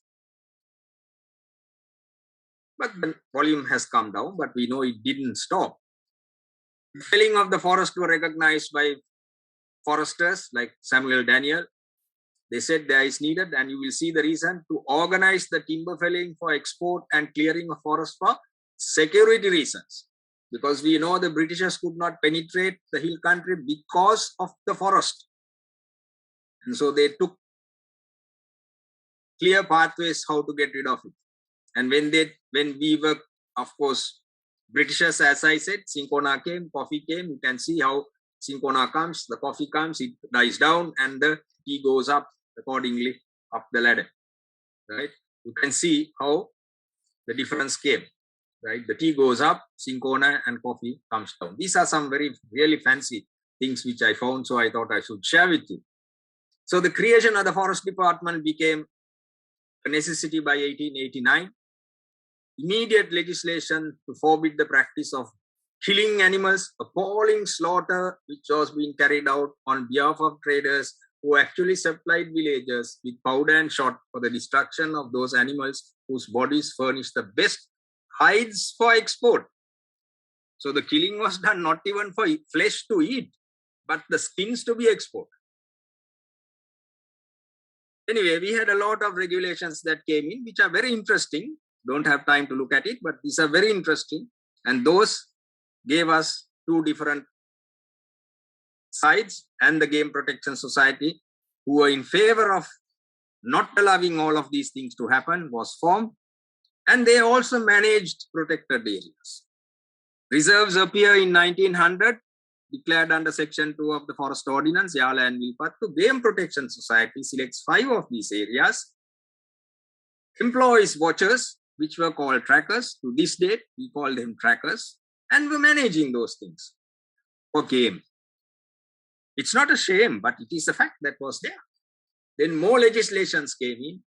But the volume has come down, but we know it didn't stop. The felling of the forest were recognized by foresters like Samuel Daniel. They said there is needed, and you will see the reason, to organize the timber felling for export and clearing of forest for security reasons. Because we know the Britishers could not penetrate the hill country because of the forest. And so they took clear pathways how to get rid of it. And when we were, of course, Britishers, as I said, cinchona came, coffee came. You can see how cinchona comes, the coffee comes, it dies down, and the tea goes up accordingly up the ladder. Right? You can see how the difference came. Right? The tea goes up, cinchona and coffee comes down. These are some really fancy things which I found, so I thought I should share with you. So the creation of the Forest Department became a necessity by 1889. Immediate legislation to forbid the practice of killing animals, appalling slaughter which was being carried out on behalf of traders who actually supplied villagers with powder and shot for the destruction of those animals whose bodies furnished the best hides for export. So the killing was done not even for flesh to eat, but the skins to be exported. Anyway, we had a lot of regulations that came in, which are very interesting. Don't have time to look at it, but these are very interesting. And those gave us 2 different sides, and the Game Protection Society, who were in favor of not allowing all of these things to happen, was formed. And they also managed protected areas. Reserves appear in 1900, declared under Section 2 of the Forest Ordinance, Yala and Vilpattu. Game Protection Society selects 5 of these areas, employs watchers, which were called trackers. To this date, we call them trackers, and were managing those things for game. It's not a shame, but it is a fact that was there. Then more legislations came in,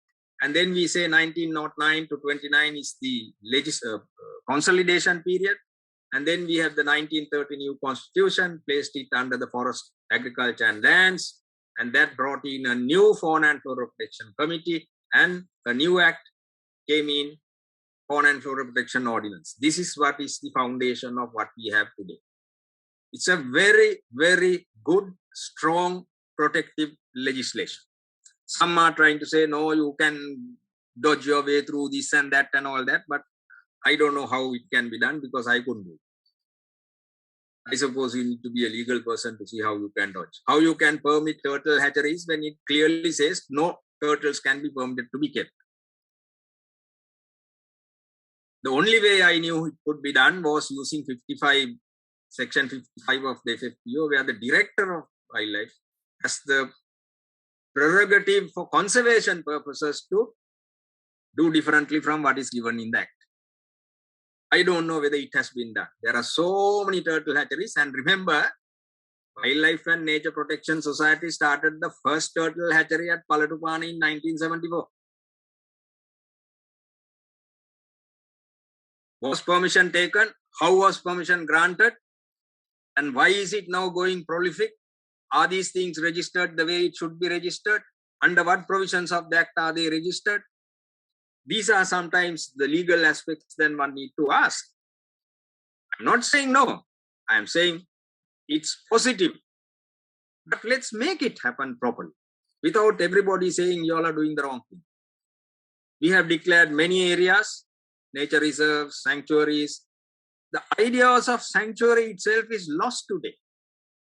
and then we say 1909 to 29 is the consolidation period. And then we have the 1930 new constitution, placed it under the Forest, Agriculture and Lands, and that brought in a new Fauna and Flora Protection Committee, And a new act came in, Fauna and Flora Protection Ordinance. This is what is the foundation of what we have today. It's a very, very good, strong, protective legislation. Some are trying to say, no, you can dodge your way through this and that and all that, but I don't know how it can be done because I couldn't do it. I suppose you need to be a legal person to see how you can dodge. How you can permit turtle hatcheries when it clearly says no turtles can be permitted to be kept. The only way I knew it could be done was using section 55 of the FFPO, where the director of wildlife has the prerogative for conservation purposes to do differently from what is given in the act. I don't know whether it has been done. There are so many turtle hatcheries, and remember, Wildlife and Nature Protection Society started the first turtle hatchery at Palatupani in 1974. Was permission taken? How was permission granted? And why is it now going prolific? Are these things registered the way it should be registered? Under what provisions of the act are they registered? These are sometimes the legal aspects then one need to ask. I'm not saying no. I'm saying it's positive. But let's make it happen properly without everybody saying you all are doing the wrong thing. We have declared many areas, nature reserves, sanctuaries. The ideas of sanctuary itself is lost today.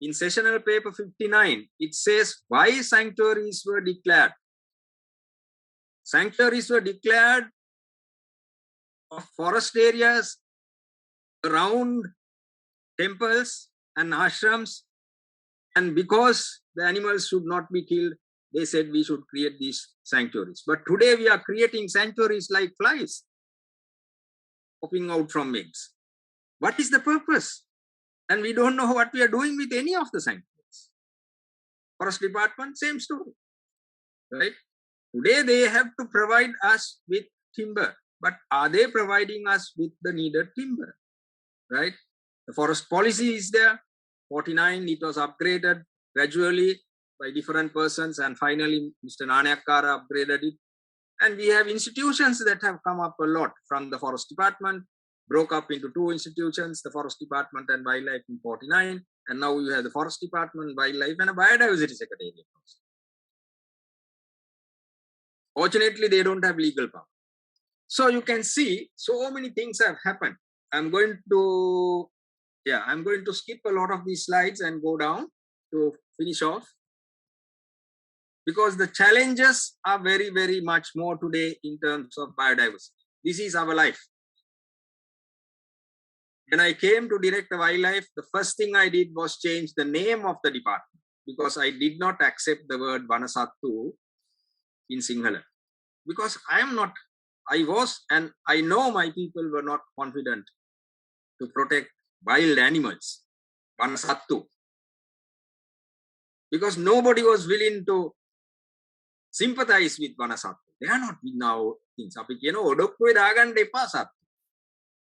In sessional paper 59, it says why sanctuaries were declared. Sanctuaries were declared of forest areas around temples and ashrams, and because the animals should not be killed, they said we should create these sanctuaries. But today we are creating sanctuaries like flies popping out from eggs. What is the purpose? And we don't know what we are doing with any of the sanctuaries. Forest Department, same story, right? Today they have to provide us with timber, but are they providing us with the needed timber, right? The forest policy is there. 49, it was upgraded gradually by different persons, and finally Mr. Nanayakkara upgraded it. And we have institutions that have come up a lot from the Forest Department, broke up into two institutions, the Forest Department and Wildlife in 49, and now you have the Forest Department, Wildlife, and a Biodiversity Secretariat. Fortunately, they don't have legal power. So you can see so many things have happened. I'm going to skip a lot of these slides and go down to finish off, because the challenges are very, very much more today in terms of biodiversity. This is our life. When I came to direct the wildlife, the first thing I did was change the name of the department, because I did not accept the word Vanasattu in Sinhala. Because I know my people were not confident to protect wild animals, Vanasattu. Because nobody was willing to sympathize with Vanasattu. They are not in our things.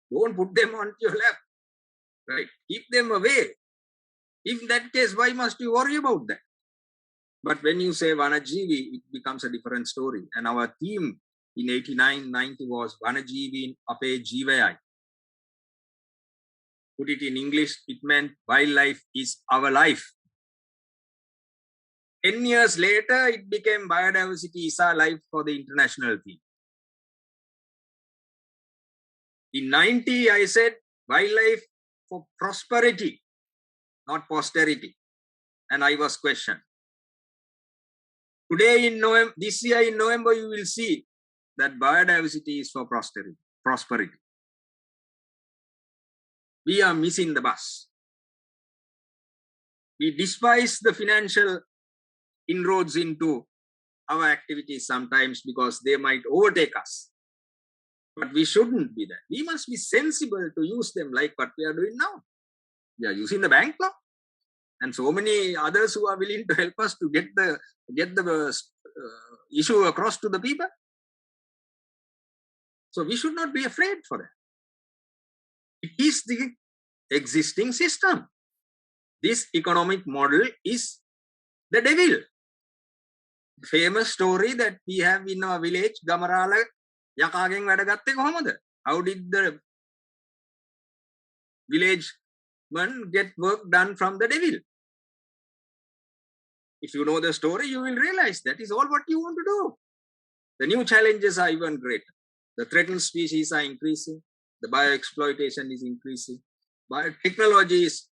Don't put them onto your lap, right? Keep them away. In that case, why must you worry about that? But when you say Vanajivi, it becomes a different story. And our theme in 89-90 was Vanajivi Ape Jivayai. Put it in English, it meant wildlife is our life. 10 years later, it became biodiversity is our life for the international theme. In 90, I said wildlife for prosperity, not posterity. And I was questioned. Today in November, this year in November, you will see that biodiversity is for prosperity. We are missing the bus. We despise the financial inroads into our activities sometimes because they might overtake us. But we shouldn't be that. We must be sensible to use them like what we are doing now. We are using the bank now. And so many others who are willing to help us to get the issue across to the people. So we should not be afraid for that. It is the existing system. This economic model is the devil. famous story that we have in our village, Gamarala yakagen වැඩ ගත්තේ කොහමද? How did the village man get work done from the devil? If you know the story, you will realize that is all what you want to do. The new challenges are even greater. The threatened species are increasing. The bioexploitation is increasing. Biotechnology is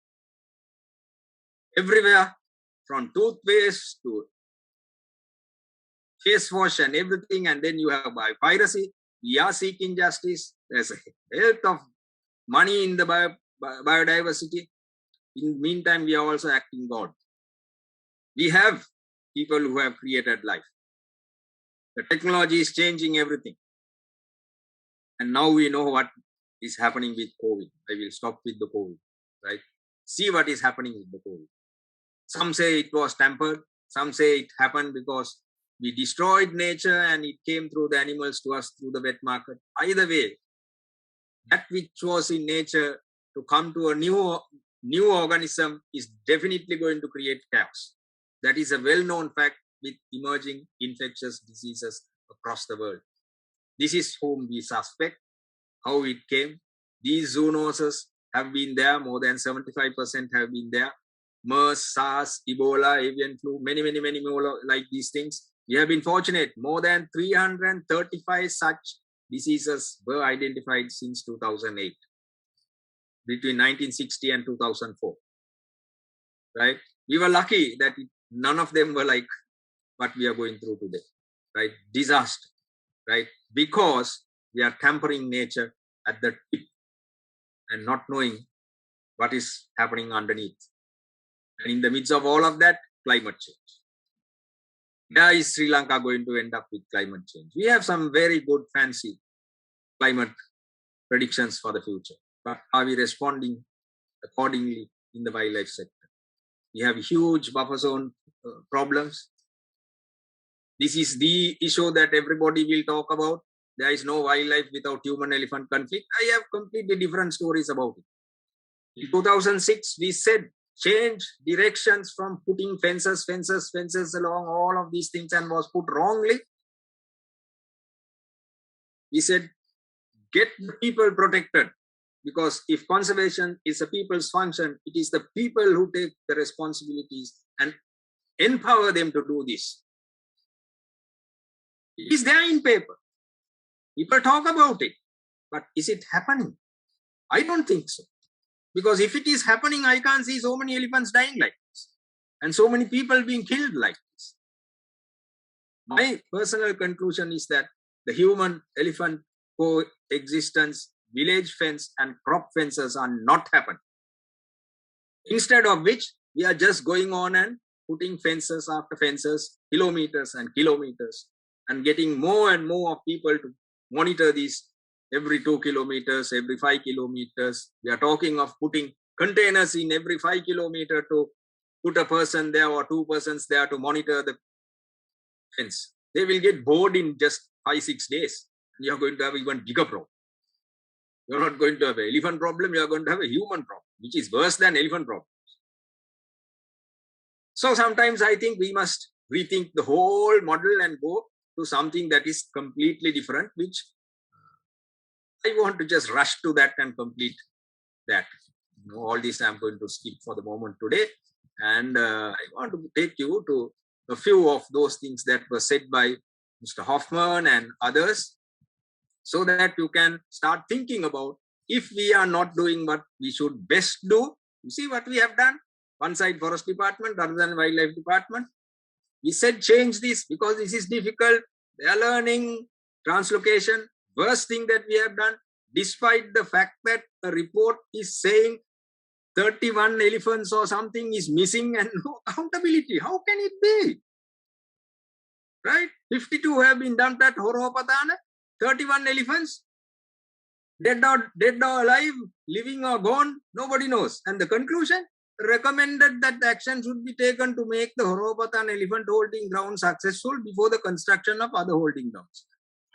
everywhere, from toothpaste to face wash and everything. And then you have biopiracy. We are seeking justice. There's a wealth of money in the biodiversity. In the meantime, we are also acting God. We have people who have created life. The technology is changing everything. And now we know what is happening with COVID. I will stop with the COVID, right? See what is happening with the COVID. Some say it was tampered. Some say it happened because we destroyed nature and it came through the animals to us through the wet market. Either way, that which was in nature to come to a new organism is definitely going to create chaos. That is a well-known fact with emerging infectious diseases across the world. This is whom we suspect, how it came. These zoonoses have been there, more than 75% have been there. MERS, SARS, Ebola, avian flu, many more like these things. We have been fortunate. More than 335 such diseases were identified since 2008, between 1960 and 2004. Right? We were lucky that none of them were like what we are going through today. Right? Disaster. Right? Because we are tampering nature at the tip and not knowing what is happening underneath. And in the midst of all of that, climate change. Where is Sri Lanka going to end up with climate change? We have some very good, fancy climate predictions for the future. But are we responding accordingly in the wildlife sector? We have huge buffer zone problems. This is the issue that everybody will talk about. There is no wildlife without human-elephant conflict. I have completely different stories about it. In 2006, we said, change directions from putting fences along all of these things, and was put wrongly. We said, get the people protected, because if conservation is a people's function, it is the people who take the responsibilities and empower them to do this. It is there in paper. People talk about it, but is it happening? I don't think so. Because if it is happening, I can't see so many elephants dying like this and so many people being killed like this. My personal conclusion is that the human-elephant coexistence, village fence and crop fences are not happening. Instead of which, we are just going on and putting fences after fences, kilometers and kilometers, and getting more and more of people to monitor these every 2 kilometers, every 5 kilometers. We are talking of putting containers in every 5 kilometers to put a person there or 2 persons there to monitor the fence. They will get bored in just 5-6 days. You are going to have even bigger problem. You are not going to have an elephant problem, you are going to have a human problem, which is worse than elephant problems. So sometimes I think we must rethink the whole model and go to something that is completely different, which I want to just rush to that and complete that. You know, all this I'm going to skip for the moment today. And I want to take you to a few of those things that were said by Mr. Hoffman and others, so that you can start thinking about if we are not doing what we should best do. You see what we have done? One side forest department, other than wildlife department. We said change this because this is difficult. They are learning translocation. Worst thing that we have done, despite the fact that a report is saying 31 elephants or something is missing and no accountability. How can it be? Right? 52 have been dumped at Horohopatana. 31 elephants, dead or alive, living or gone, nobody knows. And the conclusion, recommended that the action should be taken to make the Horohopatana elephant holding ground successful before the construction of other holding grounds.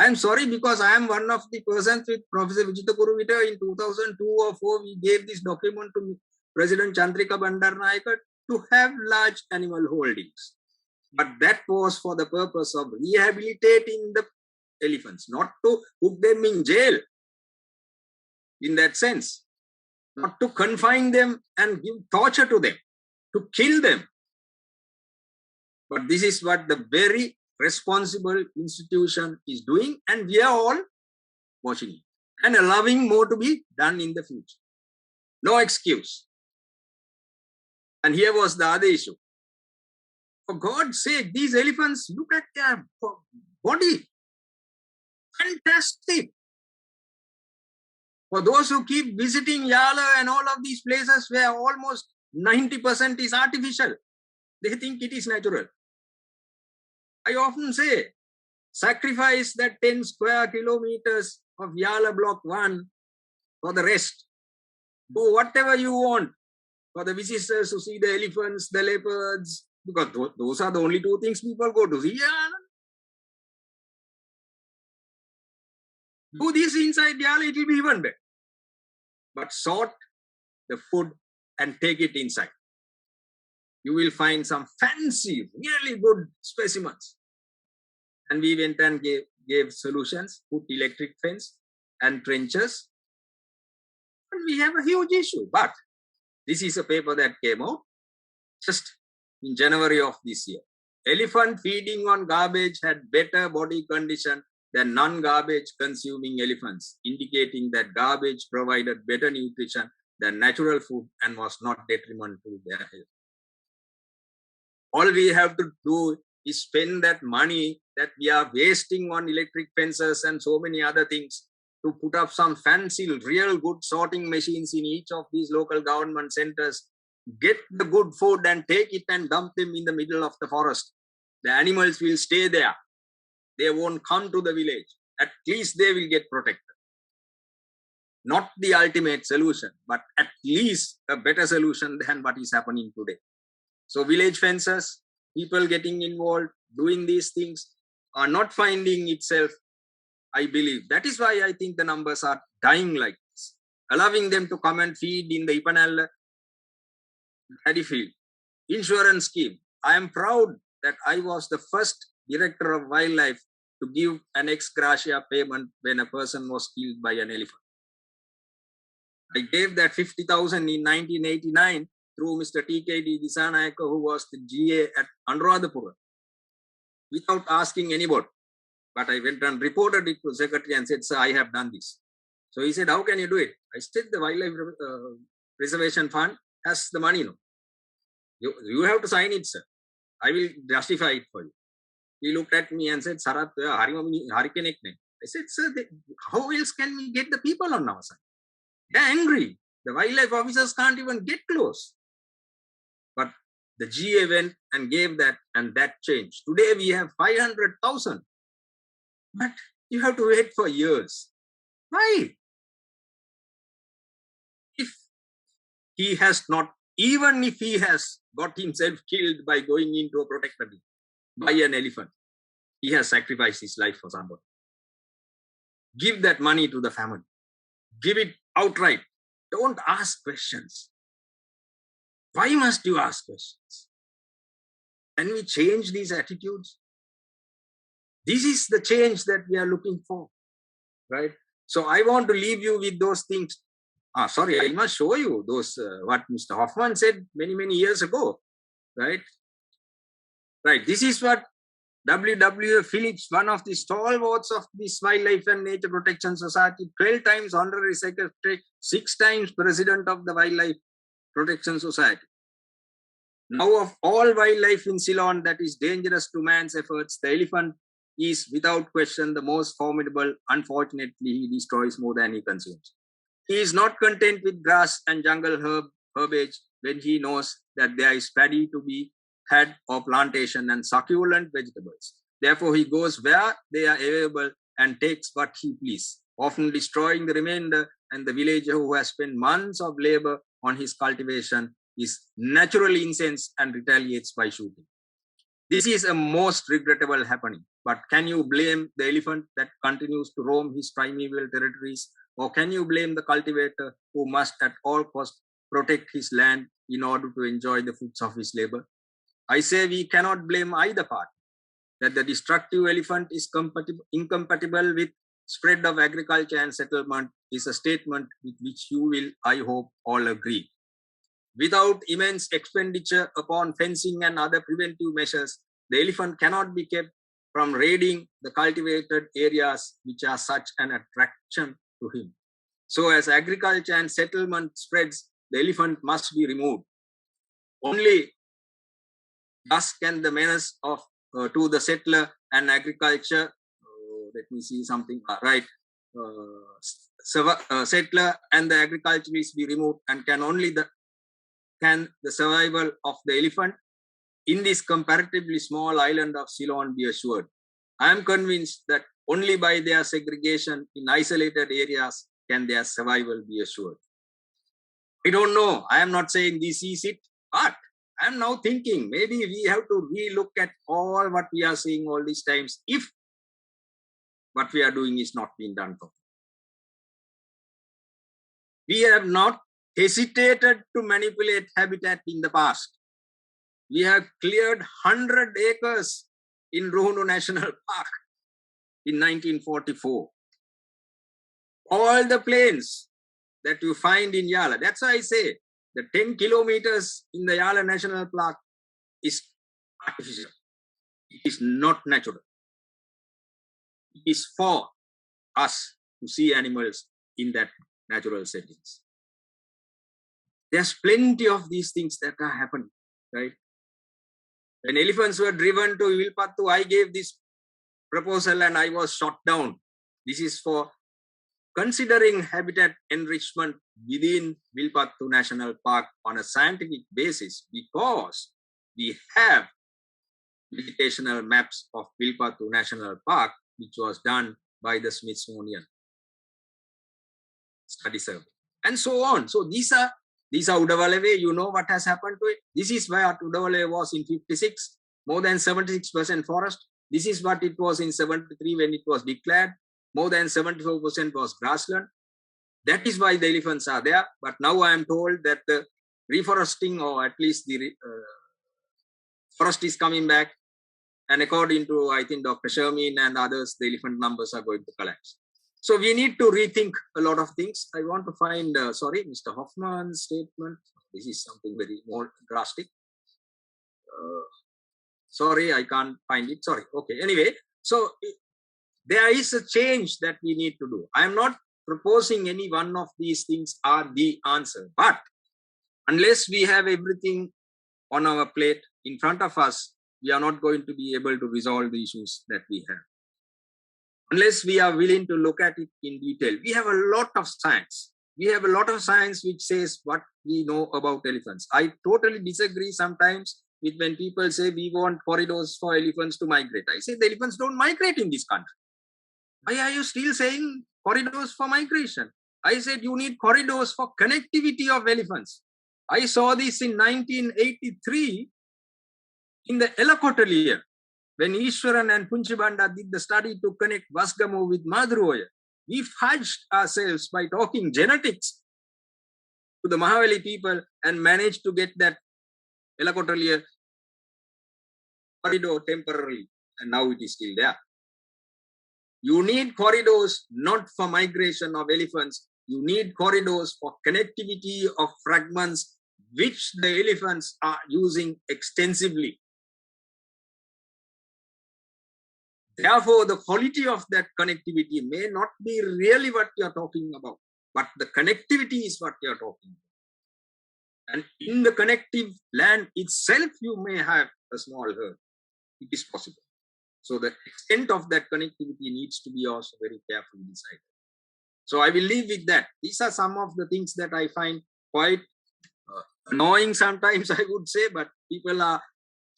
I am sorry, because I am one of the persons with Professor Vijita Kuruvita in 2002 or 4, we gave this document to President Chandrika Bandaranaike to have large animal holdings. But that was for the purpose of rehabilitating the elephants, not to put them in jail in that sense, not to confine them and give torture to them, to kill them. But this is what the very responsible institution is doing, and we are all watching it and allowing more to be done in the future. No excuse. And here was the other issue. For God's sake, these elephants, look at their body. Fantastic. For those who keep visiting Yala and all of these places where almost 90% is artificial, they think it is natural. I often say, sacrifice that 10 square kilometers of Yala Block 1 for the rest. Do whatever you want for the visitors to see the elephants, the leopards, because those are the only two things people go to see. Yala. Do this inside Yala, it will be even better. But sort the food and take it inside. You will find some fancy, really good specimens. And we went and gave solutions, put electric fence and trenches. And we have a huge issue. But this is a paper that came out just in January of this year. Elephant feeding on garbage had better body condition than non-garbage consuming elephants, indicating that garbage provided better nutrition than natural food and was not detrimental to their health. All we have to do is spend that money that we are wasting on electric fences and so many other things to put up some fancy, real good sorting machines in each of these local government centers, get the good food and take it and dump them in the middle of the forest. The animals will stay there. They won't come to the village. At least they will get protected. Not the ultimate solution, but at least a better solution than what is happening today. So village fences, people getting involved, doing these things are not finding itself, I believe. That is why I think the numbers are dying like this. Allowing them to come and feed in the Ipanalla paddy field. Insurance scheme. I am proud that I was the first director of wildlife to give an ex gratia payment when a person was killed by an elephant. I gave that 50,000 in 1989 through Mr. TKD Disanayaka, who was the GA at Anuradhapura, without asking anybody. But I went and reported it to the secretary and said, sir, I have done this. So he said, how can you do it? I said, the Wildlife Preservation Fund has the money. No? You have to sign it, sir. I will justify it for you. He looked at me and said, Sarat, I said, sir, how else can we get the people on our side? They are angry. The wildlife officers can't even get close. But the GA went and gave that, and that changed. Today we have 500,000. But you have to wait for years. Why? If he has not, even if he has got himself killed by going into a protected by an elephant, he has sacrificed his life for somebody. Give that money to the family. Give it outright. Don't ask questions. Why must you ask questions? Can we change these attitudes? This is the change that we are looking for, right? So I want to leave you with those things. Sorry, I must show you those, what Mr. Hoffman said many, many years ago, right? Right, this is what W.W. Phillips, one of the stalwarts of this Wildlife and Nature Protection Society, 12 times honorary secretary, 6 times president of the Wildlife Protection Society. Now of all wildlife in Ceylon that is dangerous to man's efforts, the elephant is without question the most formidable. Unfortunately, he destroys more than he consumes. He is not content with grass and jungle herbage when he knows that there is paddy to be had or plantation and succulent vegetables. Therefore, he goes where they are available and takes what he pleases, often destroying the remainder, and the villager who has spent months of labor on his cultivation is naturally incensed and retaliates by shooting. This is a most regrettable happening, but can you blame the elephant that continues to roam his primeval territories, or can you blame the cultivator who must at all costs protect his land in order to enjoy the fruits of his labor? I say we cannot blame either party. That the destructive elephant is incompatible with spread of agriculture and settlement is a statement with which you will, I hope, all agree. Without immense expenditure upon fencing and other preventive measures, the elephant cannot be kept from raiding the cultivated areas which are such an attraction to him. So as agriculture and settlement spreads, the elephant must be removed. Only thus can the menace of to the settler and agriculture, let me see something, right, settler and the agriculturists be removed, and can the survival of the elephant in this comparatively small island of Ceylon be assured. I am convinced that only by their segregation in isolated areas can their survival be assured. I don't know, I am not saying this is it, but I am now thinking maybe we have to relook at all what we are seeing all these times if what we are doing is not being done properly. We have not hesitated to manipulate habitat in the past. We have cleared 100 acres in Ruhunu National Park in 1944. All the plains that you find in Yala, that's why I say the 10 kilometers in the Yala National Park is artificial. It is not natural. It is for us to see animals in that natural settings. There's plenty of these things that are happening, right? When elephants were driven to Vilpattu, I gave this proposal and I was shot down. This is for considering habitat enrichment within Vilpattu National Park on a scientific basis, because we have vegetational maps of Vilpattu National Park, which was done by the Smithsonian Study Survey, and so on. So these are Udawalawe, you know what has happened to it. This is where Udawalawe was in 56, more than 76% forest. This is what it was in 73 when it was declared. More than 74% was grassland. That is why the elephants are there. But now I am told that the reforesting, or at least the forest is coming back. And according to, I think, Dr. Shermin and others, the elephant numbers are going to collapse. So we need to rethink a lot of things. I want to find, Mr. Hoffman's statement. This is something very more drastic. Sorry, I can't find it. Sorry. Okay. Anyway, so there is a change that we need to do. I am not proposing any one of these things are the answer. But unless we have everything on our plate in front of us, we are not going to be able to resolve the issues that we have. Unless we are willing to look at it in detail. We have a lot of science. We have a lot of science which says what we know about elephants. I totally disagree sometimes with when people say we want corridors for elephants to migrate. I say the elephants don't migrate in this country. Why are you still saying corridors for migration? I said you need corridors for connectivity of elephants. I saw this in 1983 in the Elakotaliya, when Ishwaran and Punchibanda did the study to connect Vasgamu with Madhuroya. We fudged ourselves by talking genetics to the Mahavali people and managed to get that Elakotaliya corridor temporarily, and now it is still there. You need corridors not for migration of elephants. You need corridors for connectivity of fragments which the elephants are using extensively. Therefore, the quality of that connectivity may not be really what you are talking about, but the connectivity is what you are talking about. And in the connective land itself, you may have a small herd. It is possible. So the extent of that connectivity needs to be also very carefully decided. So I will leave with that. These are some of the things that I find quite annoying sometimes, I would say, but people are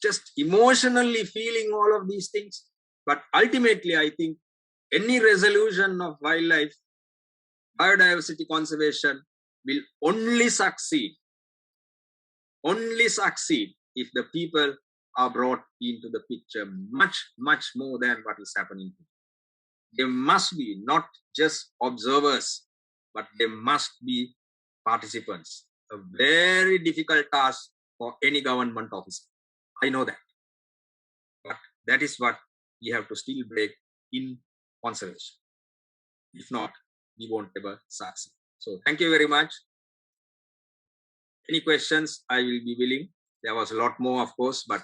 just emotionally feeling all of these things. But ultimately, I think any resolution of wildlife, biodiversity conservation will only succeed if the people are brought into the picture much, much more than what is happening today. They must be not just observers, but they must be participants. A very difficult task for any government officer. I know that. But that is what we have to still break in conservation. If not, we won't ever succeed. So thank you very much. Any questions, I will be willing. There was a lot more, of course, but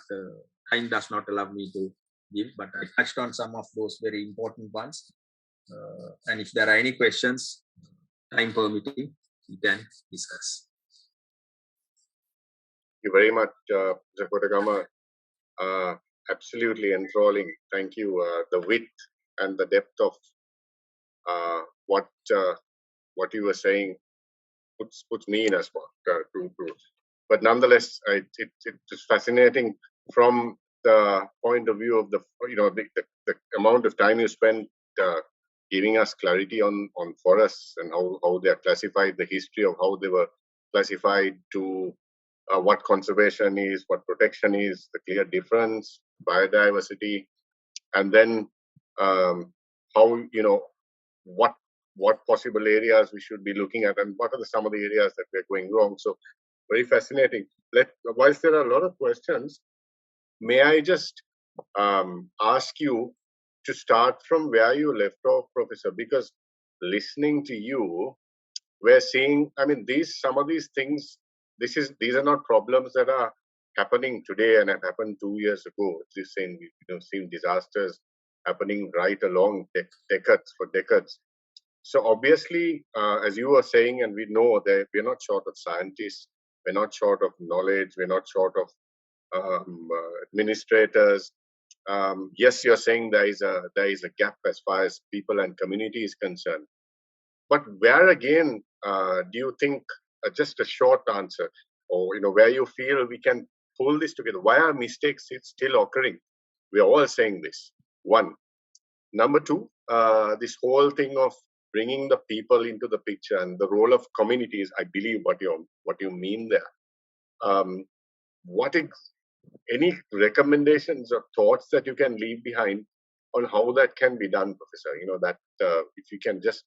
time does not allow me to give. But I touched on some of those very important ones. And if there are any questions, time permitting, we can discuss. Thank you very much, Mr. Kotagama. Absolutely enthralling. Thank you. The width and the depth of what you were saying puts me in a spot. But nonetheless, it's fascinating from the point of view of the amount of time you spent giving us clarity on forests and how they are classified, the history of how they were classified, to what conservation is, what protection is, the clear difference, biodiversity, and then how, what possible areas we should be looking at, and what are some of the areas that we're going wrong. So very fascinating. Whilst there are a lot of questions, may I just ask you to start from where you left off, Professor, because listening to you, we're seeing, some of these things, these are not problems that are happening today and have happened 2 years ago. It's saying, seen disasters happening right along decades. So obviously, as you were saying, and we know that we're not short of scientists, we're not short of knowledge, we're not short of administrators. Yes, you're saying there is a gap as far as people and community is concerned. But where again do you think, just a short answer, or where you feel we can pull this together? Why are mistakes still occurring? We are all saying this. One. Number two, this whole thing of bringing the people into the picture and the role of communities. I believe what you mean there. Any recommendations or thoughts that you can leave behind on how that can be done, Professor? If you can just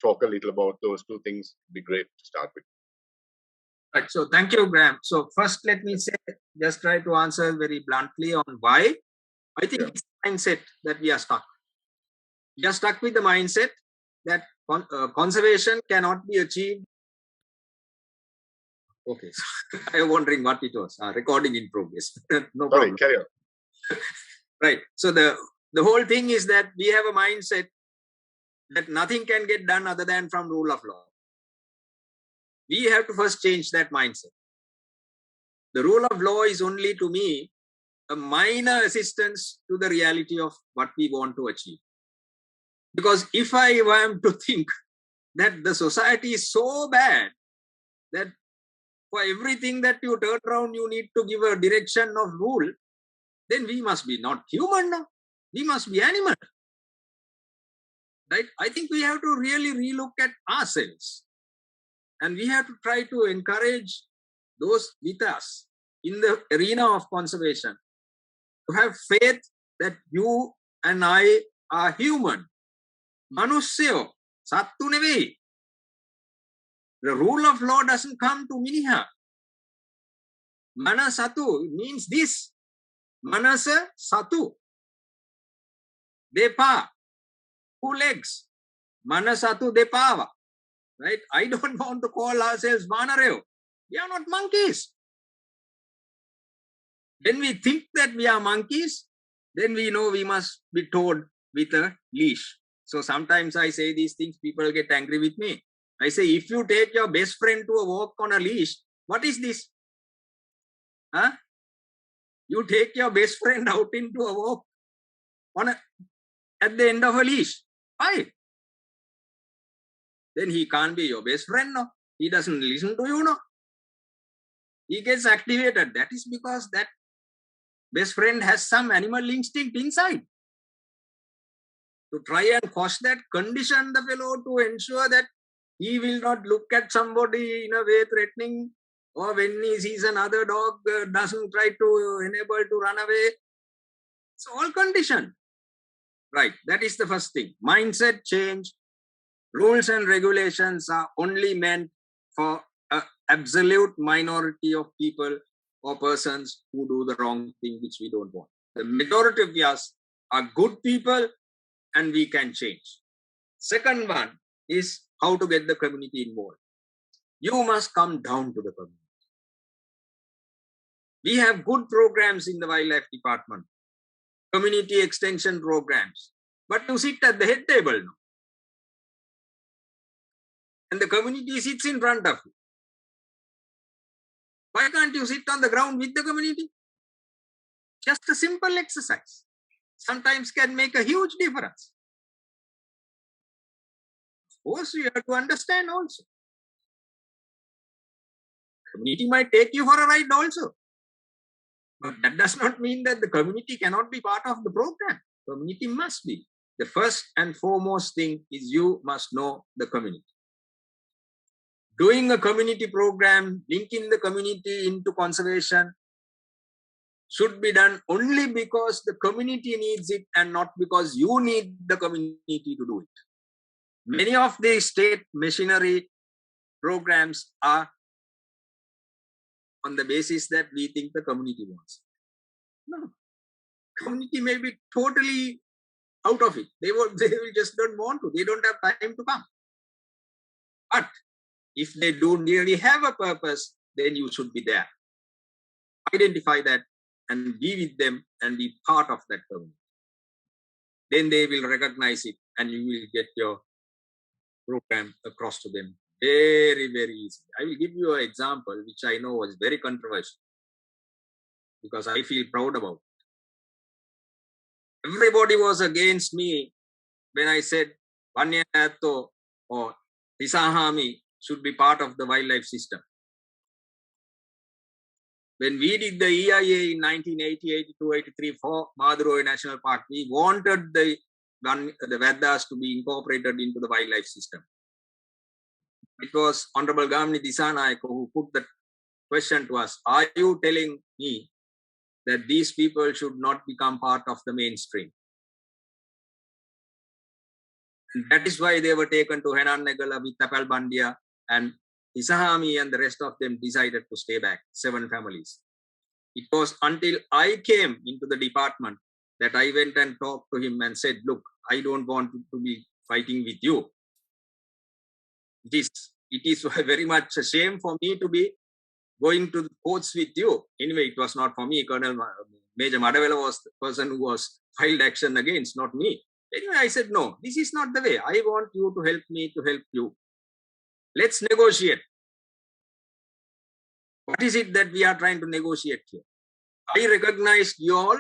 talk a little about those two things, it'd be great to start with. Right. So thank you, Graham. So first, let me just try to answer very bluntly on why. I think it's the mindset that we are stuck. We are stuck with the mindset that conservation cannot be achieved. Okay, so I was wondering what it was. Recording in progress. No problem. Carry on. Right. So the whole thing is that we have a mindset that nothing can get done other than from rule of law. We have to first change that mindset. The rule of law is only, to me, a minor assistance to the reality of what we want to achieve. Because if I am to think that the society is so bad that for everything that you turn around, you need to give a direction of rule, then we must be not human now. We must be animal. Right? I think we have to really relook at ourselves. And we have to try to encourage those with us in the arena of conservation to have faith that you and I are human. Manusyo, sattu neveyi. The rule of law doesn't come to miniha. Mana satu means this. Manasa satu. Depa. 2 legs. Mana satu depawa. Right? I don't want to call ourselves Vanareo. We are not monkeys. When we think that we are monkeys, then we know we must be towed with a leash. So sometimes I say these things, people get angry with me. I say, if you take your best friend to a walk on a leash, what is this? Huh? You take your best friend out into a walk at the end of a leash. Why? Then he can't be your best friend, no? He doesn't listen to you, no? He gets activated. That is because that best friend has some animal instinct inside. To try and quash that, condition the fellow to ensure that he will not look at somebody in a way threatening, or when he sees another dog, doesn't try to enable to run away. It's all conditioned. Right, that is the first thing. Mindset change. Rules and regulations are only meant for an absolute minority of people or persons who do the wrong thing which we don't want. The majority of us are good people and we can change. Second one is how to get the community involved. You must come down to the community. We have good programs in the wildlife department, community extension programs, but you sit at the head table now. And the community sits in front of you. Why can't you sit on the ground with the community? Just a simple exercise sometimes can make a huge difference. Of course, you have to understand also. Community might take you for a ride also. But that does not mean that the community cannot be part of the program. Community must be. The first and foremost thing is you must know the community. Doing a community program, linking the community into conservation should be done only because the community needs it and not because you need the community to do it. Many of the state machinery programs are on the basis that we think the community wants. No, community may be totally out of it. They will just don't want to. They don't have time to come. But if they do really have a purpose, then you should be there. Identify that and be with them and be part of that community. Then they will recognize it and you will get your program across to them very, very easy. I will give you an example which I know was very controversial because I feel proud about it. Everybody was against me when I said Vanyayatto or Isahami should be part of the wildlife system. When we did the EIA in 1980, 82, 83 for Madurai National Park, we wanted the Veddas to be incorporated into the wildlife system. It was Honorable Gamini Dissanayake who put the question to us, are you telling me that these people should not become part of the mainstream? And that is why they were taken to Henanegala with Tapal Bandia, and Isahami and the rest of them decided to stay back, 7 families. It was until I came into the department that I went and talked to him and said, look, I don't want to be fighting with you. It is very much a shame for me to be going to the courts with you. Anyway, it was not for me. Colonel Major Madavela was the person who was filed action against, not me. Anyway, I said, no, this is not the way. I want you to help me to help you. Let's negotiate. What is it that we are trying to negotiate here? I recognized you all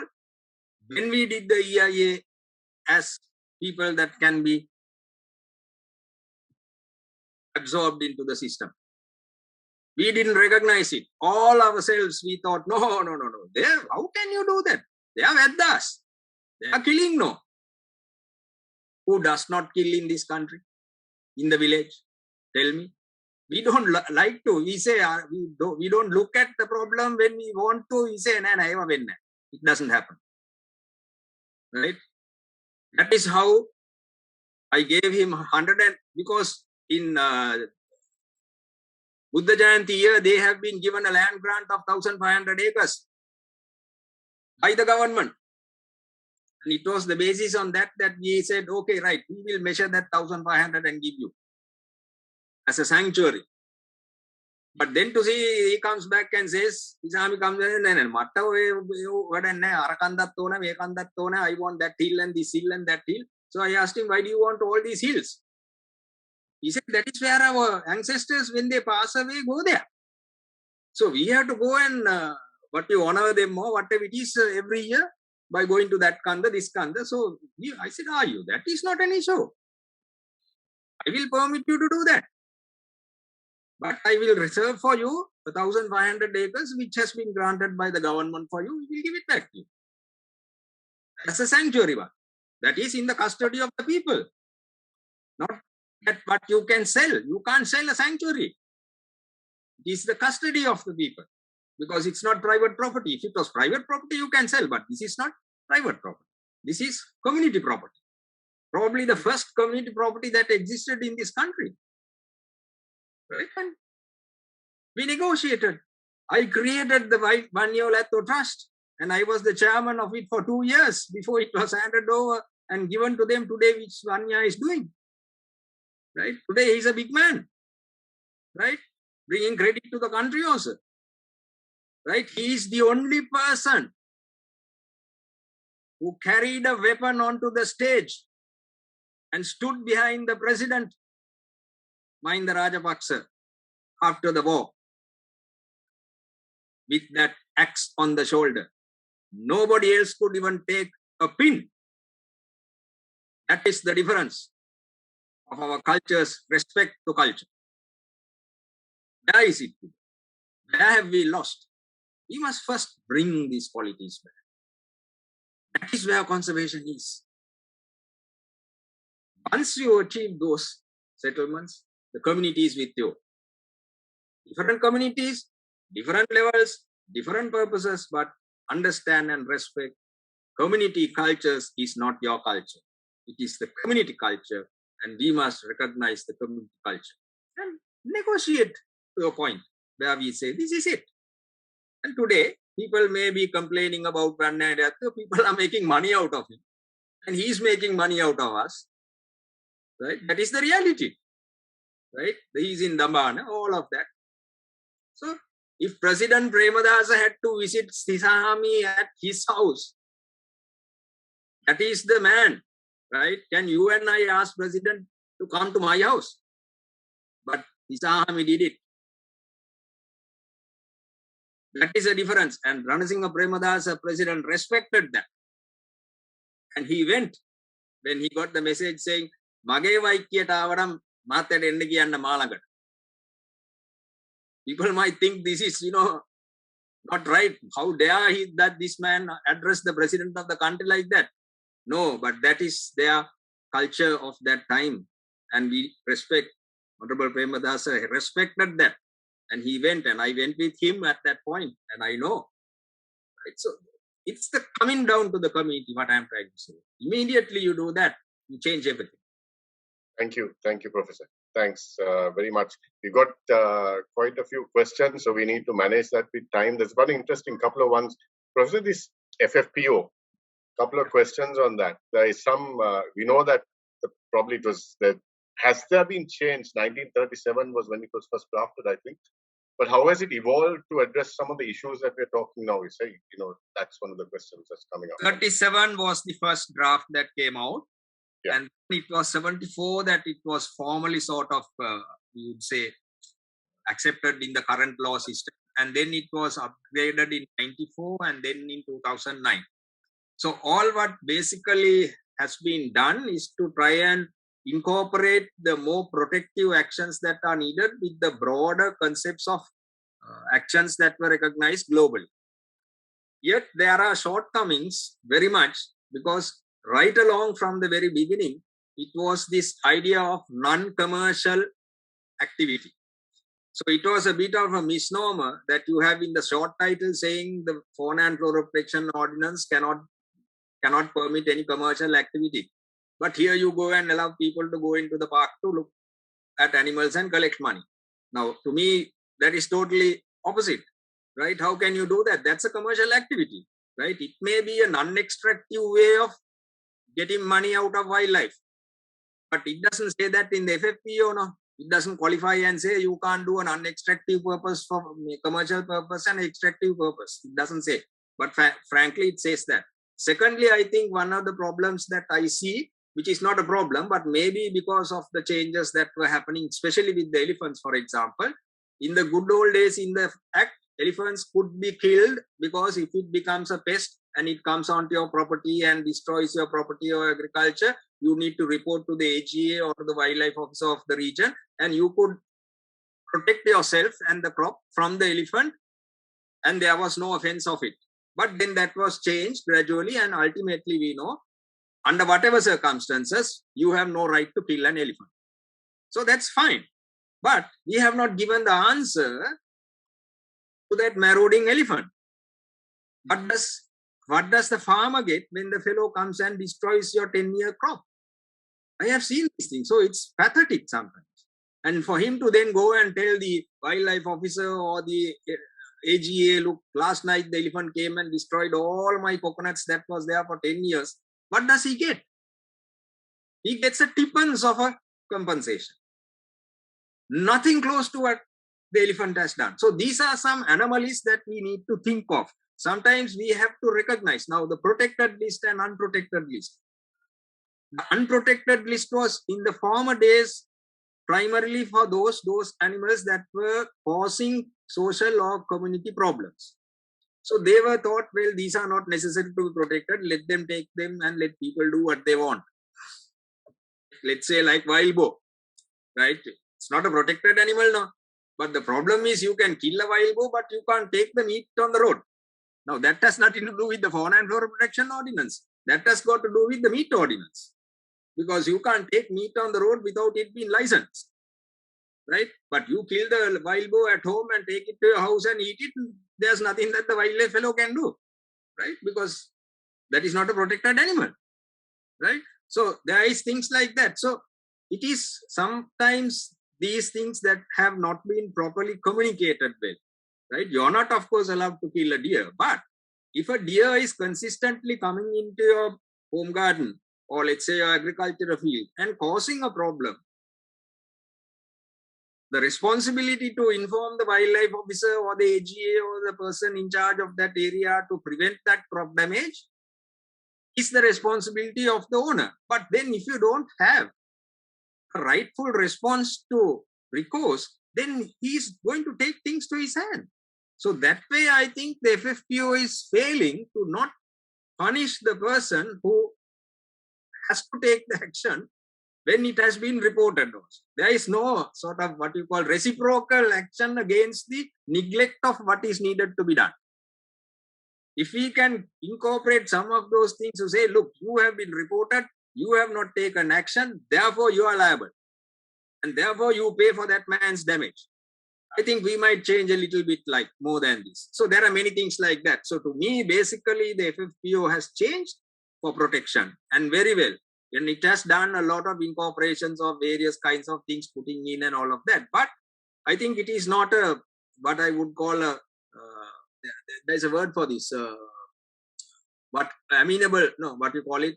when we did the EIA as people that can be absorbed into the system. We didn't recognize it. All ourselves, we thought, no. How can you do that? They are Veddas. They are killing, no. Who does not kill in this country? In the village? Tell me. We don't like to. We say, we don't look at the problem when we want to. We say, it doesn't happen. Right? That is how I gave him 100, because in Buddha Jayanti year, they have been given a land grant of 1,500 acres by the government. And it was the basis on that we said, okay, right, we will measure that 1,500 and give you as a sanctuary. But then to see, he comes back and says, Isahami comes in and I want that hill and this hill and that hill. So I asked him, why do you want all these hills? He said, that is where our ancestors, when they pass away, go there. So we have to go and what you honor them more, whatever it is every year, by going to that kanda, this kanda. So I said, are you? That is not an issue. I will permit you to do that. But I will reserve for you 1,500 acres, which has been granted by the government for you. We will give it back to you. That's a sanctuary one. That is in the custody of the people. Not that what you can sell. You can't sell a sanctuary. It is the custody of the people. Because it's not private property. If it was private property, you can sell. But this is not private property. This is community property. Probably the first community property that existed in this country. Right? And we negotiated. I created the Vanyo Latho Trust, and I was the chairman of it for 2 years before it was handed over and given to them today, which Vanya is doing. Right? Today he's a big man. Right? Bringing credit to the country also. Right? He is the only person who carried a weapon onto the stage and stood behind the president, Mahinda Rajapaksa, after the war, with that axe on the shoulder. Nobody else could even take a pin. That is the difference of our culture's respect to culture. Where is it? Where have we lost? We must first bring these qualities back. That is where conservation is. Once you achieve those settlements, the community is with you. Different communities, different levels, different purposes, but understand and respect community cultures is not your culture. It is the community culture, and we must recognize the community culture and negotiate to a point where we say, this is it. And today, people may be complaining about Vanna Latho. People are making money out of him, and he's making money out of us. Right? That is the reality. Right? He's in Dambana, all of that. So, if President Premadasa had to visit Sisahami at his house, that is the man, right? Can you and I ask President to come to my house? But Sisahami did it. That is a difference. And Ranasinghe Premadasa, President, respected that. And he went when he got the message saying, Mage Vaikkiyata awadam mathata enna kiyanna maalagat. People might think this is, not right. How dare he that this man address the president of the country like that? No, but that is their culture of that time. And we respect, Honorable Premadasa respected that. And he went, and I went with him at that point, and I know. Right? So it's the coming down to the community, what I'm trying to say. Immediately you do that, you change everything. Thank you, Professor. Thanks very much. We got quite a few questions, so we need to manage that with time. There's one interesting couple of ones. Professor, this FFPO, couple of questions on that. There is some, we know that probably it was, has there been change? 1937 was when it was first drafted, I think. But how has it evolved to address some of the issues that we're talking now? We say, that's one of the questions that's coming up. 37 was the first draft that came out. Yeah. And it was 74 that it was formally sort of, you would say, accepted in the current law system. And then it was upgraded in 94 and then in 2009. So all what basically has been done is to try and incorporate the more protective actions that are needed with the broader concepts of actions that were recognized globally. Yet there are shortcomings very much, because right along from the very beginning, it was this idea of non-commercial activity. So it was a bit of a misnomer that you have in the short title saying the Fauna and Flora Protection Ordinance cannot permit any commercial activity. But here you go and allow people to go into the park to look at animals and collect money. Now, to me, that is totally opposite, right? How can you do that? That's a commercial activity, right? It may be a non-extractive way of getting money out of wildlife. But it doesn't say that in the FFPO, no. It doesn't qualify and say you can't do an unextractive purpose for commercial purpose and extractive purpose. It doesn't say. But frankly, it says that. Secondly, I think one of the problems that I see, which is not a problem, but maybe because of the changes that were happening, especially with the elephants, for example, in the good old days in the Act, elephants could be killed because if it becomes a pest and it comes onto your property and destroys your property or agriculture, you need to report to the AGA or the wildlife officer of the region, and you could protect yourself and the crop from the elephant, and there was no offense of it. But then that was changed gradually, and ultimately we know, under whatever circumstances, you have no right to kill an elephant. So that's fine. But we have not given the answer to that marauding elephant. What does the farmer get when the fellow comes and destroys your 10-year crop? I have seen these things. So it's pathetic sometimes. And for him to then go and tell the wildlife officer or the AGA, look, last night the elephant came and destroyed all my coconuts that was there for 10 years. What does he get? He gets a tippence of a compensation. Nothing close to what the elephant has done. So these are some anomalies that we need to think of. Sometimes we have to recognize now the protected list and unprotected list. The unprotected list was in the former days primarily for those animals that were causing social or community problems. So they were thought, well, these are not necessary to be protected. Let them take them and let people do what they want. Let's say like wild boar, right? It's not a protected animal now. But the problem is you can kill a wild boar, but you can't take the meat on the road. Now that has nothing to do with the Fauna and Flora Protection Ordinance. That has got to do with the meat ordinance. Because you can't take meat on the road without it being licensed. Right? But you kill the wild boar at home and take it to your house and eat it. There's nothing that the wildlife fellow can do. Right? Because that is not a protected animal. Right? So there is things like that. So it is sometimes these things that have not been properly communicated with. Right? You're not, of course, allowed to kill a deer. But if a deer is consistently coming into your home garden, or let's say your agricultural field, and causing a problem, the responsibility to inform the wildlife officer or the AGA or the person in charge of that area to prevent that crop damage is the responsibility of the owner. But then if you don't have a rightful response to recourse, then he's going to take things to his hand. So that way, I think the FFPO is failing to not punish the person who has to take the action when it has been reported. There is no sort of what you call reciprocal action against the neglect of what is needed to be done. If we can incorporate some of those things to say, look, you have been reported, you have not taken action, therefore you are liable. And therefore you pay for that man's damage. I think we might change a little bit like more than this. So there are many things like that. So to me, basically the FFPO has changed for protection and very well. And it has done a lot of incorporations of various kinds of things putting in and all of that. But I think it is not a, what I would call a, there's a word for this, what amenable, no, what you call it,